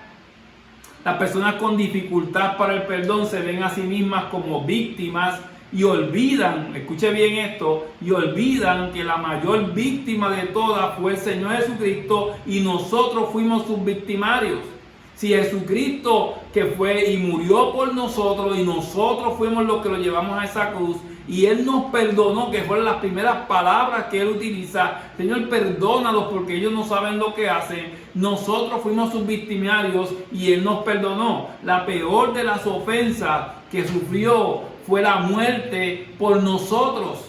Las personas con dificultad para el perdón se ven a sí mismas como víctimas y olvidan, escuche bien esto, y olvidan que la mayor víctima de todas fue el Señor Jesucristo y nosotros fuimos sus victimarios. Si Jesucristo que fue y murió por nosotros y nosotros fuimos los que lo llevamos a esa cruz y Él nos perdonó, que fueron las primeras palabras que Él utiliza, Señor, perdónalos porque ellos no saben lo que hacen. Nosotros fuimos sus victimarios y Él nos perdonó. La peor de las ofensas que sufrió fue la muerte por nosotros.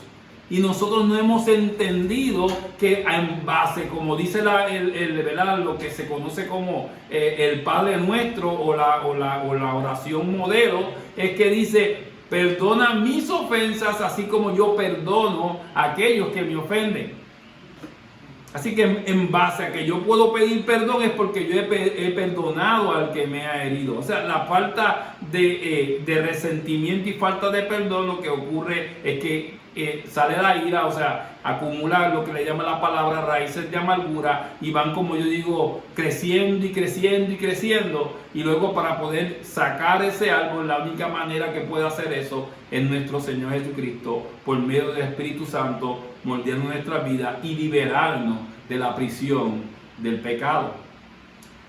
Y nosotros no hemos entendido que en base, como dice lo que se conoce como el Padre Nuestro o la oración modelo, es que dice, perdona mis ofensas así como yo perdono a aquellos que me ofenden. Así que en base a que yo puedo pedir perdón es porque yo he perdonado al que me ha herido. O sea, la falta de resentimiento y falta de perdón, lo que ocurre es que sale la ira, o sea, acumula lo que le llama la palabra raíces de amargura y van, como yo digo, creciendo y creciendo y creciendo. Y luego, para poder sacar ese árbol, la única manera que puede hacer eso es nuestro Señor Jesucristo, por medio del Espíritu Santo, moldeando nuestra vida y liberarnos de la prisión del pecado.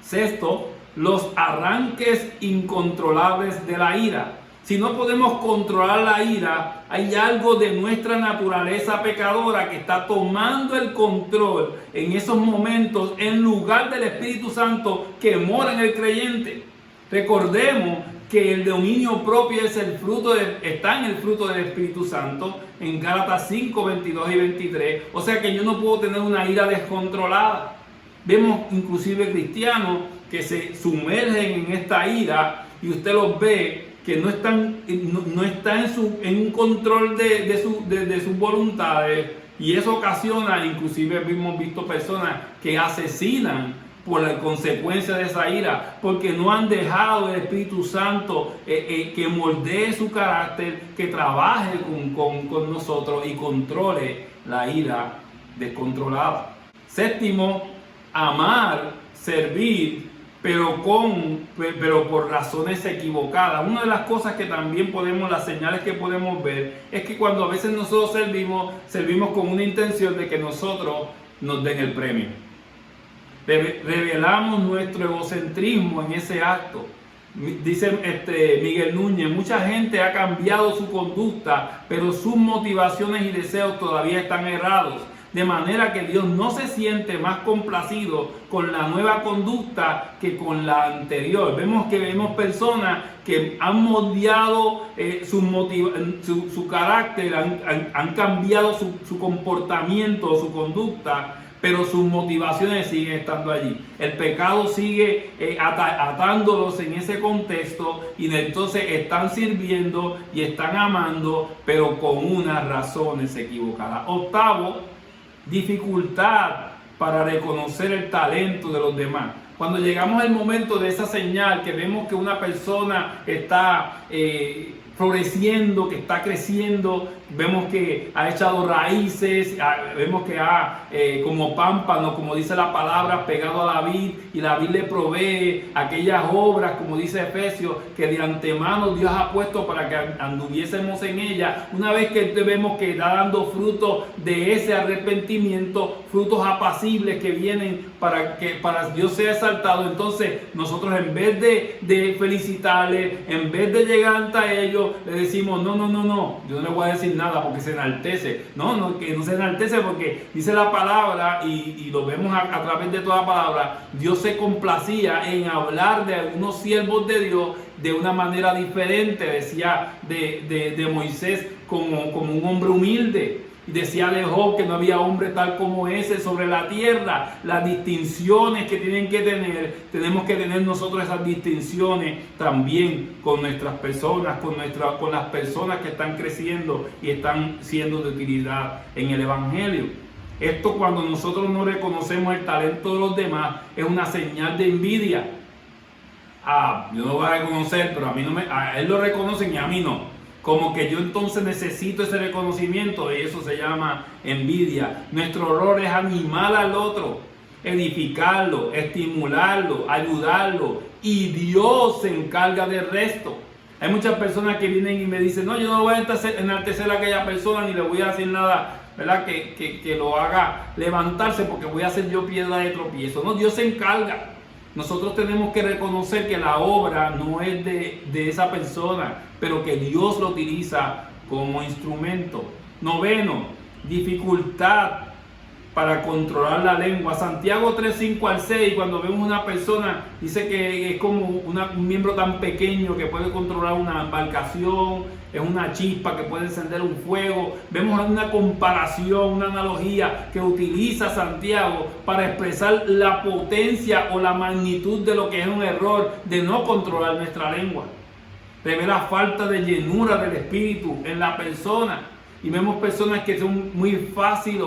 Sexto, los arranques incontrolables de la ira. Si no podemos controlar la ira, hay algo de nuestra naturaleza pecadora que está tomando el control en esos momentos en lugar del Espíritu Santo que mora en el creyente. Recordemos que el dominio propio es está en el fruto del Espíritu Santo, en Gálatas 5, 22 y 23. O sea que yo no puedo tener una ira descontrolada. Vemos inclusive cristianos que se sumergen en esta ira y usted los ve que no están en un control de sus voluntades, y eso ocasiona, inclusive hemos visto personas que asesinan por la consecuencia de esa ira, porque no han dejado el Espíritu Santo que moldee su carácter, que trabaje con nosotros y controle la ira descontrolada. Séptimo, amar, servir, pero por razones equivocadas. Una de las cosas que también las señales que podemos ver es que cuando a veces nosotros servimos con una intención de que nosotros nos den el premio. Revelamos nuestro egocentrismo en ese acto. Dice Miguel Núñez, mucha gente ha cambiado su conducta, pero sus motivaciones y deseos todavía están errados. De manera que Dios no se siente más complacido con la nueva conducta que con la anterior. Vemos personas que han moldeado su carácter, han cambiado su comportamiento, su conducta, pero sus motivaciones siguen estando allí. El pecado sigue atándolos en ese contexto y entonces están sirviendo y están amando, pero con unas razones equivocadas. Octavo, dificultad para reconocer el talento de los demás. Cuando llegamos al momento de esa señal, que vemos que una persona está floreciendo, que está creciendo, vemos que ha echado raíces, vemos que ha como pámpano, como dice la palabra, pegado a la vid, y la vid le provee aquellas obras, como dice Efesios, que de antemano Dios ha puesto para que anduviésemos en ella. Una vez que vemos que está dando frutos de ese arrepentimiento, frutos apacibles que vienen para que Dios sea exaltado, entonces nosotros, en vez de felicitarle, en vez de llegar ante ellos, le decimos: no, yo no le voy a decir nada porque se enaltece. No, que no se enaltece, porque dice la palabra, y lo vemos a través de toda la palabra, Dios se complacía en hablar de algunos siervos de Dios de una manera diferente. Decía de Moisés como un hombre humilde. Y decía de Job que no había hombre tal como ese sobre la tierra. Las distinciones que tienen que tener, tenemos que tener nosotros esas distinciones también con nuestras personas, con las personas que están creciendo y están siendo de utilidad en el Evangelio. Esto, cuando nosotros no reconocemos el talento de los demás, es una señal de envidia. Yo no voy a reconocer, pero a él lo reconocen y a mí no. Como que yo entonces necesito ese reconocimiento, y eso se llama envidia. Nuestro rol es animar al otro, edificarlo, estimularlo, ayudarlo, y Dios se encarga del resto. Hay muchas personas que vienen y me dicen: no, yo no voy a enaltecer a aquella persona, ni le voy a decir nada, ¿verdad? Que lo haga levantarse, porque voy a ser yo piedra de tropiezo. No, Dios se encarga. Nosotros tenemos que reconocer que la obra no es de esa persona, pero que Dios lo utiliza como instrumento. 9, dificultad para controlar la lengua. Santiago 3, 5 al 6, cuando vemos una persona, dice que es como un miembro tan pequeño que puede controlar una embarcación, es una chispa que puede encender un fuego. Vemos una comparación, una analogía que utiliza Santiago para expresar la potencia o la magnitud de lo que es un error de no controlar nuestra lengua. Revela falta de llenura del Espíritu en la persona. Y vemos personas que son muy fácil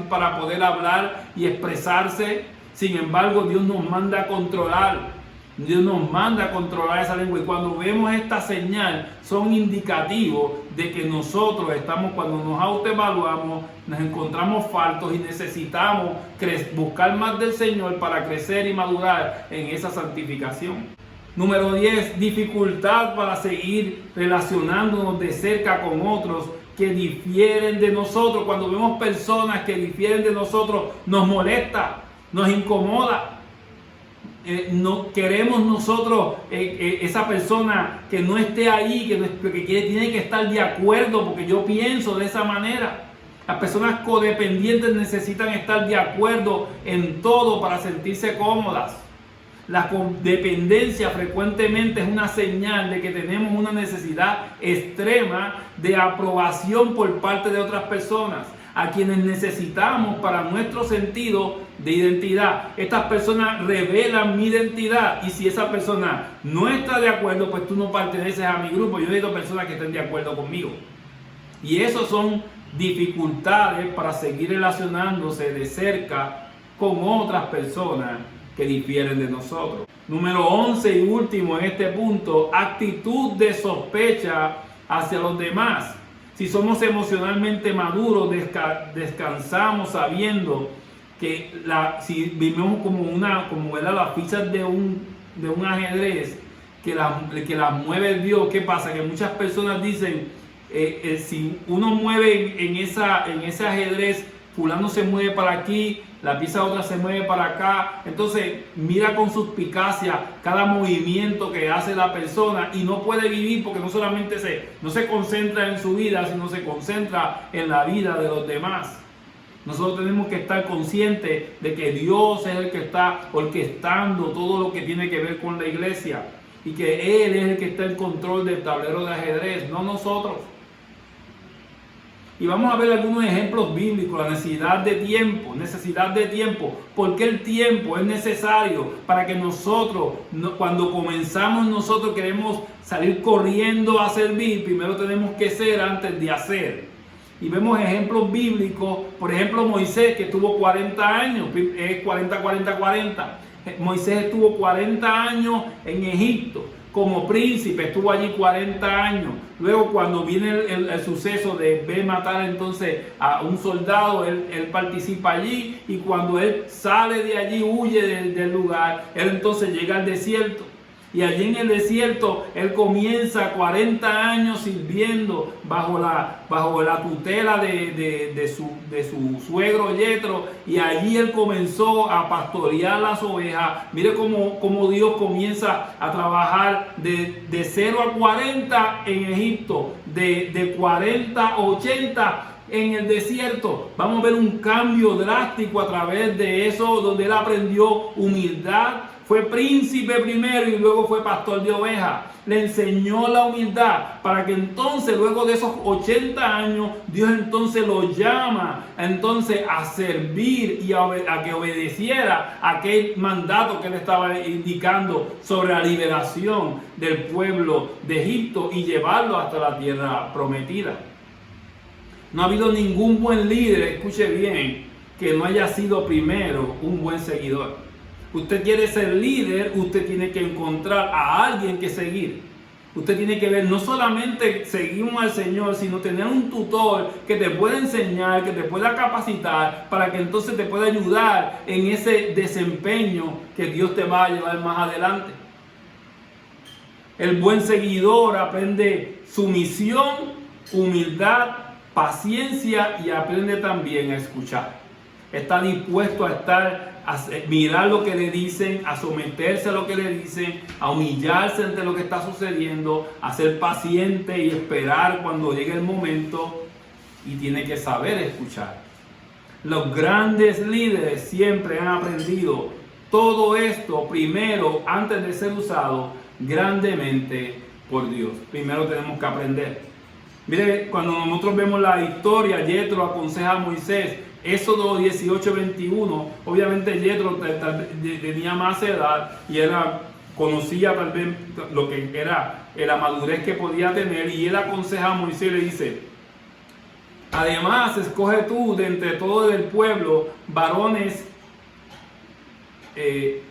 para poder hablar y expresarse. Sin embargo, Dios nos manda a controlar. Dios nos manda a controlar esa lengua. Y cuando vemos esta señal, son indicativos de que nosotros estamos, cuando nos autoevaluamos, nos encontramos faltos y necesitamos buscar más del Señor para crecer y madurar en esa santificación. Número 10, dificultad para seguir relacionándonos de cerca con otros que difieren de nosotros. Cuando vemos personas que difieren de nosotros, nos molesta, nos incomoda. No queremos nosotros esa persona que no esté ahí, que tiene que estar de acuerdo porque yo pienso de esa manera. Las personas codependientes necesitan estar de acuerdo en todo para sentirse cómodas. La codependencia frecuentemente es una señal de que tenemos una necesidad extrema de aprobación por parte de otras personas, a quienes necesitamos para nuestro sentido de identidad. Estas personas revelan mi identidad, y si esa persona no está de acuerdo, pues tú no perteneces a mi grupo. Yo necesito personas que estén de acuerdo conmigo. Y eso son dificultades para seguir relacionándose de cerca con otras personas que difieren de nosotros. Número 11 y último en este punto: actitud de sospecha hacia los demás. Si somos emocionalmente maduros, descansamos sabiendo que si vivimos como las fichas de un ajedrez que las mueve Dios. ¿Qué pasa? Que muchas personas dicen, si uno mueve en ese ajedrez, fulano se mueve para aquí, la pieza otra se mueve para acá. Entonces mira con suspicacia cada movimiento que hace la persona, y no puede vivir, porque no solamente no se concentra en su vida, sino se concentra en la vida de los demás. Nosotros tenemos que estar conscientes de que Dios es el que está orquestando todo lo que tiene que ver con la iglesia, y que Él es el que está en control del tablero de ajedrez, no nosotros. Y vamos a ver algunos ejemplos bíblicos. La necesidad de tiempo. Porque el tiempo es necesario para que nosotros, cuando comenzamos, nosotros queremos salir corriendo a servir. Primero tenemos que ser antes de hacer. Y vemos ejemplos bíblicos. Por ejemplo, Moisés, que tuvo 40 años, 40. Moisés estuvo 40 años en Egipto. Como príncipe estuvo allí 40 años. Luego cuando viene el suceso de ver matar entonces a un soldado, él participa allí, y cuando él sale de allí, huye del lugar, él entonces llega al desierto. Y allí en el desierto él comienza 40 años sirviendo bajo la tutela de su suegro Yetro, y allí él comenzó a pastorear las ovejas. Mire cómo Dios comienza a trabajar de 0 a 40 en Egipto, de 40 a 80 en el desierto. Vamos a ver un cambio drástico a través de eso, donde él aprendió humildad. Fue príncipe primero y luego fue pastor de ovejas. Le enseñó la humildad para que entonces, luego de esos 80 años, Dios entonces lo llama entonces a servir y a que obedeciera aquel mandato que él estaba indicando sobre la liberación del pueblo de Egipto y llevarlo hasta la tierra prometida. No ha habido ningún buen líder, escuche bien, que no haya sido primero un buen seguidor. Usted quiere ser líder, usted tiene que encontrar a alguien que seguir. Usted tiene que ver, no solamente seguimos al Señor, sino tener un tutor que te pueda enseñar, que te pueda capacitar, para que entonces te pueda ayudar en ese desempeño que Dios te va a llevar más adelante. El buen seguidor aprende sumisión, humildad, paciencia, y aprende también a escuchar. Está dispuesto a mirar lo que le dicen, a someterse a lo que le dicen, a humillarse ante lo que está sucediendo, a ser paciente y esperar cuando llegue el momento, y tiene que saber escuchar. Los grandes líderes siempre han aprendido todo esto primero, antes de ser usado grandemente por Dios. Primero tenemos que aprender. Mire, cuando nosotros vemos la historia, Yetro aconseja a Moisés. Éxodo 18:21, obviamente Yetro tenía más edad y conocía tal vez lo que era la madurez que podía tener, y él aconseja a Moisés y le dice: además, escoge tú de entre todo el pueblo varones, el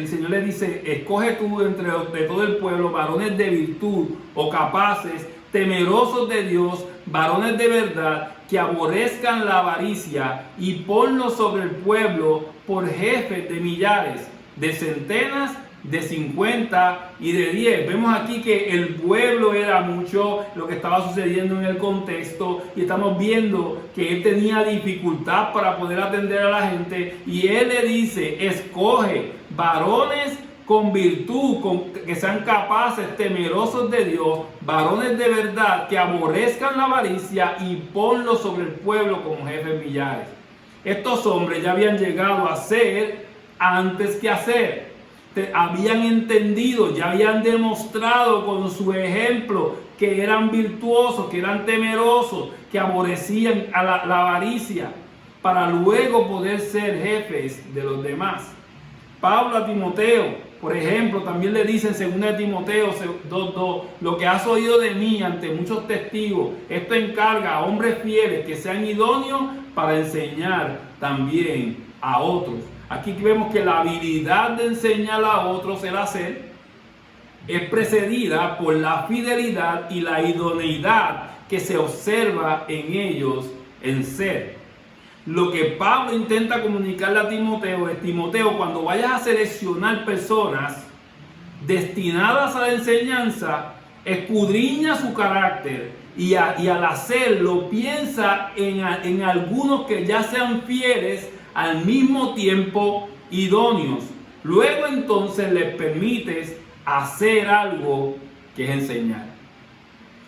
Señor le dice: escoge tú de todo el pueblo varones de virtud o capaces, temerosos de Dios, varones de verdad, que aborrezcan la avaricia, y ponlos sobre el pueblo por jefes de millares, de centenas, de 50 y de 10. Vemos aquí que el pueblo era mucho, lo que estaba sucediendo en el contexto, y estamos viendo que él tenía dificultad para poder atender a la gente, y él le dice: escoge varones con virtud, que sean capaces, temerosos de Dios, varones de verdad, que aborrezcan la avaricia, y ponlos sobre el pueblo como jefes millares. Estos hombres ya habían llegado a ser antes que hacer. Habían entendido, ya habían demostrado con su ejemplo que eran virtuosos, que eran temerosos, que aborrecían a la avaricia, para luego poder ser jefes de los demás. Pablo a Timoteo, por ejemplo, también le dice en 2 Timoteo 2:2: lo que has oído de mí ante muchos testigos, esto encarga a hombres fieles que sean idóneos para enseñar también a otros. Aquí vemos que la habilidad de enseñar a otros, el hacer, es precedida por la fidelidad y la idoneidad que se observa en ellos en ser. Lo que Pablo intenta comunicarle a Timoteo es: Timoteo, cuando vayas a seleccionar personas destinadas a la enseñanza, escudriña su carácter, y al hacerlo piensa en algunos que ya sean fieles, al mismo tiempo idóneos. Luego entonces les permites hacer algo, que es enseñar.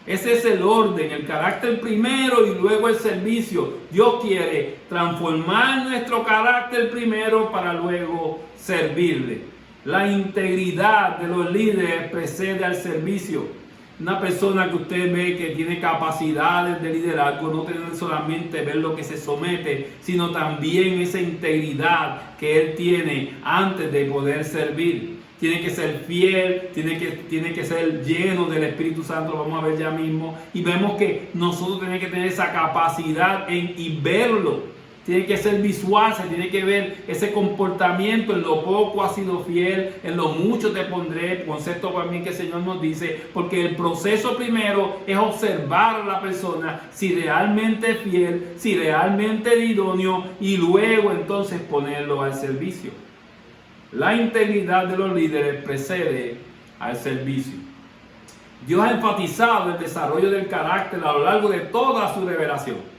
Ese es el orden, el carácter primero y luego el servicio. Dios quiere transformar nuestro carácter primero para luego servirle. La integridad de los líderes precede al servicio. Una persona que usted ve que tiene capacidades de liderazgo no tiene solamente ver lo que se somete, sino también esa integridad que él tiene antes de poder servir. Tiene que ser fiel, tiene que ser lleno del Espíritu Santo, lo vamos a ver ya mismo. Y vemos que nosotros tenemos que tener esa capacidad y verlo. tiene que ser visual, se tiene que ver ese comportamiento, en lo poco has sido fiel, en lo mucho te pondré, concepto también que el Señor nos dice, porque el proceso primero es observar a la persona si realmente es fiel, si realmente es idóneo, y luego entonces ponerlo al servicio. La integridad de los líderes precede al servicio. Dios ha enfatizado el desarrollo del carácter a lo largo de toda su revelación.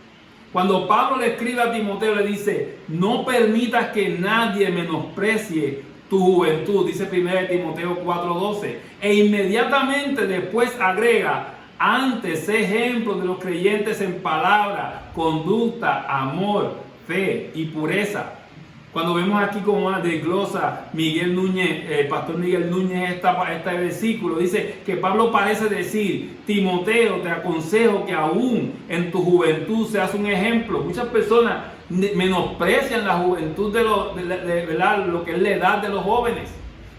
Cuando Pablo le escribe a Timoteo, le dice: no permitas que nadie menosprecie tu juventud, dice 1 Timoteo 4:12, e inmediatamente después agrega: antes sé ejemplo de los creyentes en palabra, conducta, amor, fe y pureza. Cuando vemos aquí como desglosa Miguel Núñez, el pastor Miguel Núñez, este versículo, dice que Pablo parece decir: Timoteo, te aconsejo que aún en tu juventud seas un ejemplo. Muchas personas menosprecian la juventud de lo que es la edad de los jóvenes.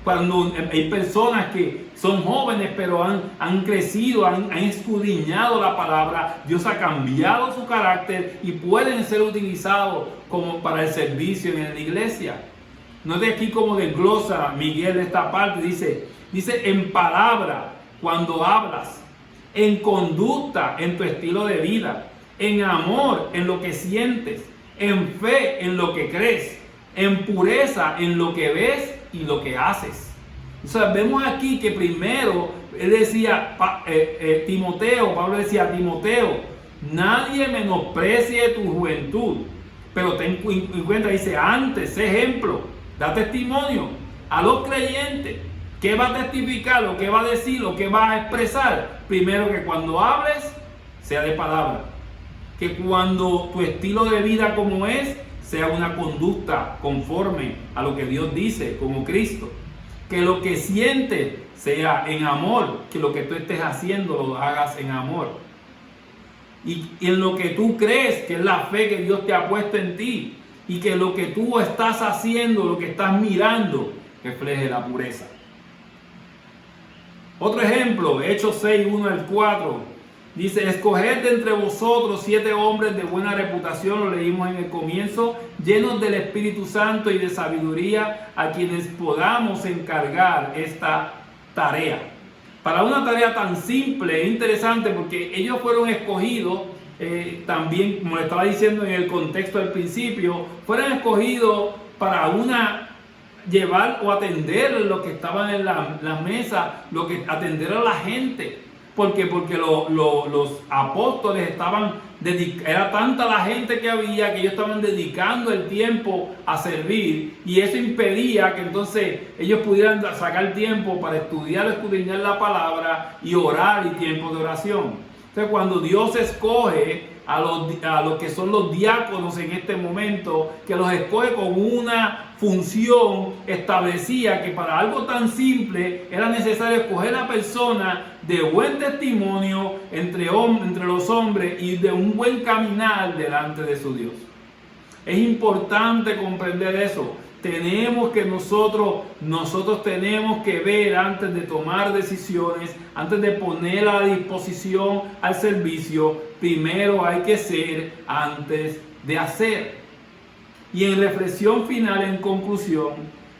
Cuando hay personas que son jóvenes pero han crecido, han escudriñado la palabra, Dios ha cambiado su carácter y pueden ser utilizados como para el servicio en la iglesia. No es de aquí como desglosa Miguel esta parte, dice en palabra cuando hablas, en conducta en tu estilo de vida, en amor en lo que sientes, en fe en lo que crees, en pureza en lo que ves y lo que haces. O sea, vemos aquí que primero él decía, Pablo decía a Timoteo: nadie menosprecie tu juventud, pero ten en cuenta, dice, antes, sé ejemplo, da testimonio a los creyentes. ¿Qué va a testificar? Lo que va a decir, lo que va a expresar. Primero, que cuando hables sea de palabra, que cuando tu estilo de vida como es, sea una conducta conforme a lo que Dios dice, como Cristo. Que lo que sientes sea en amor, que lo que tú estés haciendo lo hagas en amor. Y en lo que tú crees, que es la fe que Dios te ha puesto en ti, y que lo que tú estás haciendo, lo que estás mirando, refleje la pureza. Otro ejemplo, Hechos 6, 1 al 4. Dice: escoged de entre vosotros 7 hombres de buena reputación, lo leímos en el comienzo, llenos del Espíritu Santo y de sabiduría, a quienes podamos encargar esta tarea. Para una tarea tan simple e interesante, porque ellos fueron escogidos, también, como le estaba diciendo en el contexto del principio, fueron escogidos para llevar o atender lo que estaban en la mesa, atender a la gente. Porque los apóstoles era tanta la gente que había, que ellos estaban dedicando el tiempo a servir, y eso impedía que entonces ellos pudieran sacar tiempo para escudriñar la palabra y orar, y tiempo de oración. Entonces, cuando Dios escoge a los que son los diáconos en este momento, que los escoge con una función, establecía que para algo tan simple era necesario escoger a personas de buen testimonio entre los hombres y de un buen caminar delante de su Dios. Es importante comprender eso. Nosotros tenemos que ver, antes de tomar decisiones, antes de poner a disposición al servicio, primero hay que ser antes de hacer. Y en reflexión final, en conclusión,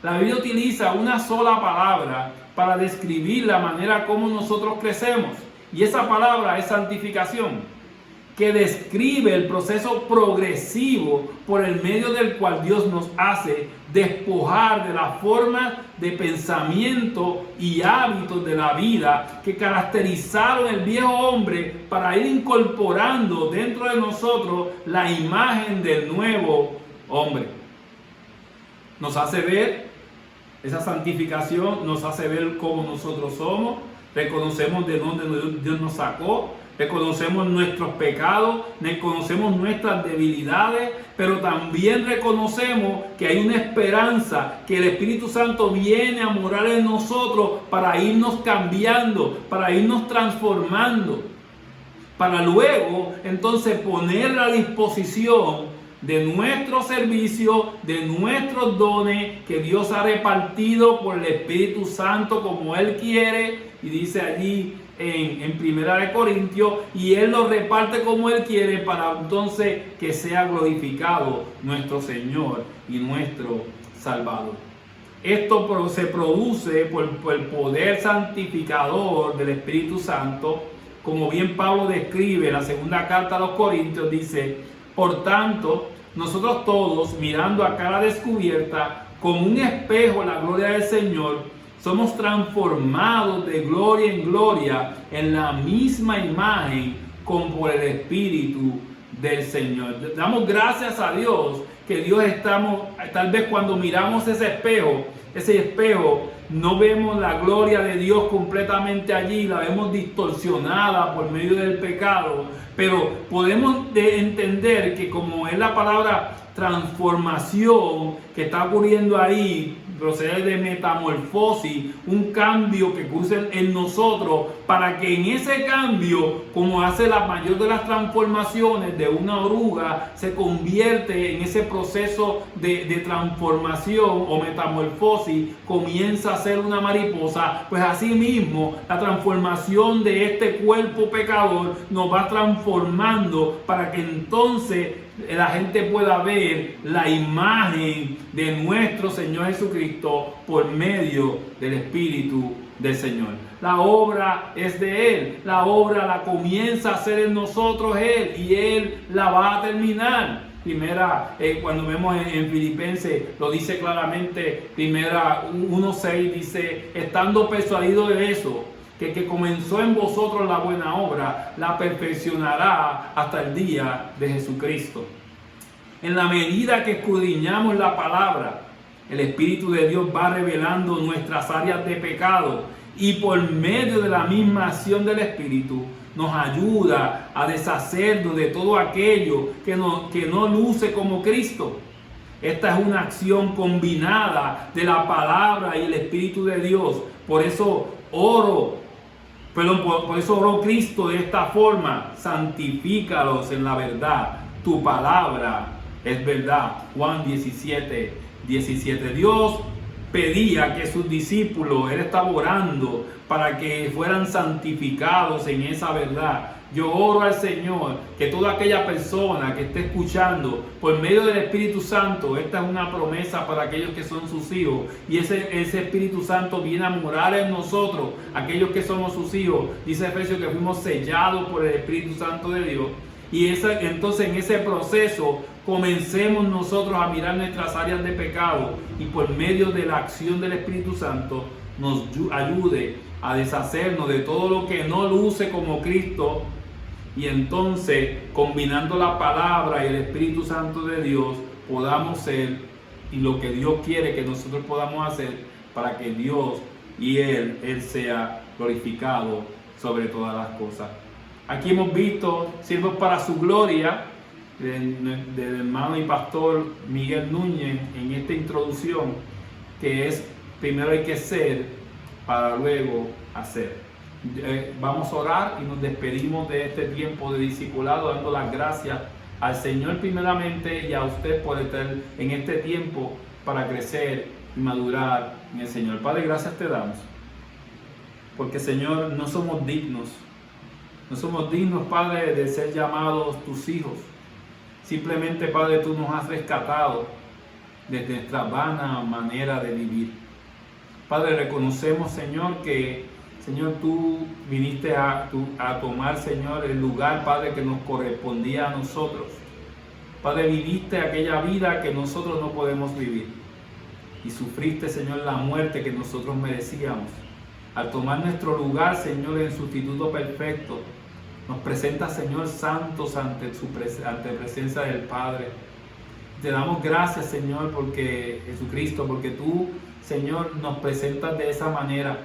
la Biblia utiliza una sola palabra para describir la manera como nosotros crecemos, y esa palabra es santificación, que describe el proceso progresivo por el medio del cual Dios nos hace despojar de la forma de pensamiento y hábitos de la vida que caracterizaron el viejo hombre, para ir incorporando dentro de nosotros la imagen del nuevo hombre. Nos hace ver esa santificación, nos hace ver cómo nosotros somos, reconocemos de dónde Dios nos sacó, reconocemos nuestros pecados, reconocemos nuestras debilidades, pero también reconocemos que hay una esperanza, que el Espíritu Santo viene a morar en nosotros para irnos cambiando, para irnos transformando, para luego entonces poner a disposición de nuestro servicio, de nuestros dones que Dios ha repartido por el Espíritu Santo como Él quiere, y dice allí en 1 Corintios, y Él los reparte como Él quiere para entonces que sea glorificado nuestro Señor y nuestro Salvador. Esto se produce por el poder santificador del Espíritu Santo, como bien Pablo describe en la segunda carta a los Corintios, dice: por tanto, nosotros todos, mirando a cara descubierta, como un espejo la gloria del Señor, somos transformados de gloria en gloria en la misma imagen como por el Espíritu del Señor. Damos gracias a Dios que Dios tal vez cuando miramos ese espejo, no vemos la gloria de Dios completamente allí, la vemos distorsionada por medio del pecado, pero podemos entender que como es la palabra transformación que está ocurriendo ahí, procede de metamorfosis, un cambio que ocurre en nosotros, para que en ese cambio, como hace la mayor de las transformaciones de una oruga, se convierte en ese proceso de transformación o metamorfosis, comienza a ser una mariposa. Pues así mismo la transformación de este cuerpo pecador nos va transformando para que entonces la gente pueda ver la imagen de nuestro Señor Jesucristo por medio del Espíritu del Señor. La obra es de Él, la obra la comienza a hacer en nosotros Él, y Él la va a terminar. Cuando vemos en Filipenses, lo dice claramente, 1:6 dice: estando persuadido de eso, que comenzó en vosotros la buena obra, la perfeccionará hasta el día de Jesucristo. En la medida que escudriñamos la palabra, el Espíritu de Dios va revelando nuestras áreas de pecado, y por medio de la misma acción del Espíritu nos ayuda a deshacernos de todo aquello que no luce como Cristo. Esta es una acción combinada de la palabra y el Espíritu de Dios. Por eso oró Cristo de esta forma: santifícalos en la verdad, tu palabra es verdad. Juan 17:17. Dios pedía que sus discípulos, Él estaba orando para que fueran santificados en esa verdad. Yo oro al Señor que toda aquella persona que esté escuchando por medio del Espíritu Santo, esta es una promesa para aquellos que son sus hijos, y ese Espíritu Santo viene a morar en nosotros, aquellos que somos sus hijos. Dice Efesios que fuimos sellados por el Espíritu Santo de Dios, y entonces en ese proceso comencemos nosotros a mirar nuestras áreas de pecado, y por medio de la acción del Espíritu Santo nos ayude a deshacernos de todo lo que no luce como Cristo, y entonces combinando la palabra y el Espíritu Santo de Dios podamos ser y lo que Dios quiere que nosotros podamos hacer, para que Dios y Él sea glorificado sobre todas las cosas. Aquí hemos visto siervos para su gloria del hermano y pastor Miguel Núñez en esta introducción, que es: primero hay que ser para luego hacer. Vamos a orar y nos despedimos de este tiempo de discipulado, dando las gracias al Señor primeramente y a usted por estar en este tiempo para crecer y madurar en el Señor. Padre, gracias te damos, porque Señor, no somos dignos, Padre, de ser llamados tus hijos. Simplemente, Padre, tú nos has rescatado de nuestra vana manera de vivir. Padre, reconocemos, Señor, que Señor, tú viniste a tomar, Señor, el lugar, Padre, que nos correspondía a nosotros. Padre, viviste aquella vida que nosotros no podemos vivir, y sufriste, Señor, la muerte que nosotros merecíamos. Al tomar nuestro lugar, Señor, en sustituto perfecto, nos presenta, Señor, santos ante presencia del Padre. Te damos gracias, Señor, porque Jesucristo, porque tú, Señor, nos presentas de esa manera,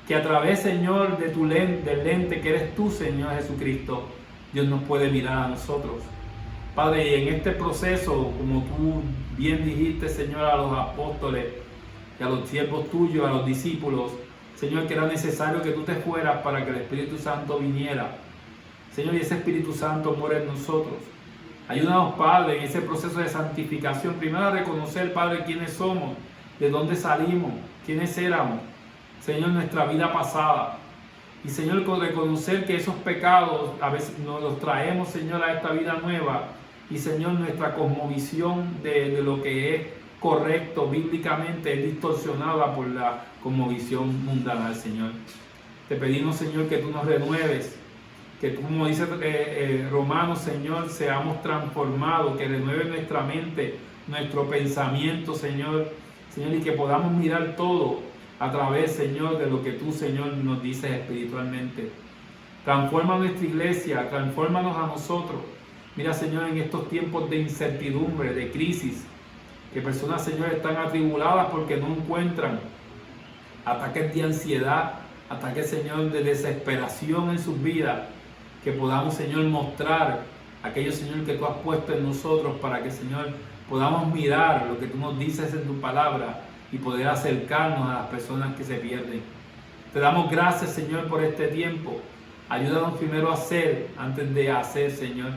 que a través, Señor, de del lente que eres tú, Señor Jesucristo, Dios nos puede mirar a nosotros. Padre, y en este proceso, como tú bien dijiste, Señor, a los apóstoles y a los siervos tuyos, a los discípulos, Señor, que era necesario que tú te fueras para que el Espíritu Santo viniera. Señor, y ese Espíritu Santo mora en nosotros. Ayúdanos, Padre, en ese proceso de santificación. Primero a reconocer, Padre, quiénes somos, de dónde salimos, quiénes éramos, Señor, nuestra vida pasada. Y, Señor, con reconocer que esos pecados a veces nos los traemos, Señor, a esta vida nueva. Y, Señor, nuestra cosmovisión de lo que es correcto bíblicamente es distorsionada por la cosmovisión mundana, Señor. Te pedimos, Señor, que tú nos renueves, que tú, como dice Romanos, Señor, seamos transformados, que renueve nuestra mente, nuestro pensamiento, Señor, y que podamos mirar todo a través, Señor, de lo que tú, Señor, nos dices espiritualmente. Transforma nuestra iglesia, transfórmanos a nosotros. Mira, Señor, en estos tiempos de incertidumbre, de crisis, que personas, Señor, están atribuladas porque no encuentran, ataques de ansiedad, ataques, Señor, de desesperación en sus vidas, que podamos, Señor, mostrar aquello, Señor, que tú has puesto en nosotros para que, Señor, podamos mirar lo que tú nos dices en tu palabra y poder acercarnos a las personas que se pierden. Te damos gracias, Señor, por este tiempo. Ayúdanos primero a ser antes de hacer, Señor.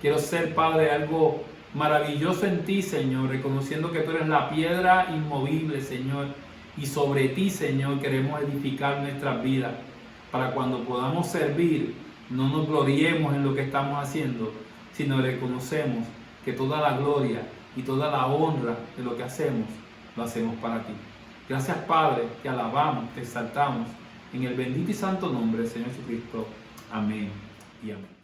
Quiero ser, Padre, algo maravilloso en ti, Señor, reconociendo que tú eres la piedra inmovible, Señor, y sobre ti, Señor, queremos edificar nuestras vidas, para cuando podamos servir, no nos gloriemos en lo que estamos haciendo, sino reconocemos que toda la gloria y toda la honra de lo que hacemos, lo hacemos para ti. Gracias, Padre, te alabamos, te exaltamos, en el bendito y santo nombre del Señor Jesucristo. Amén y amén.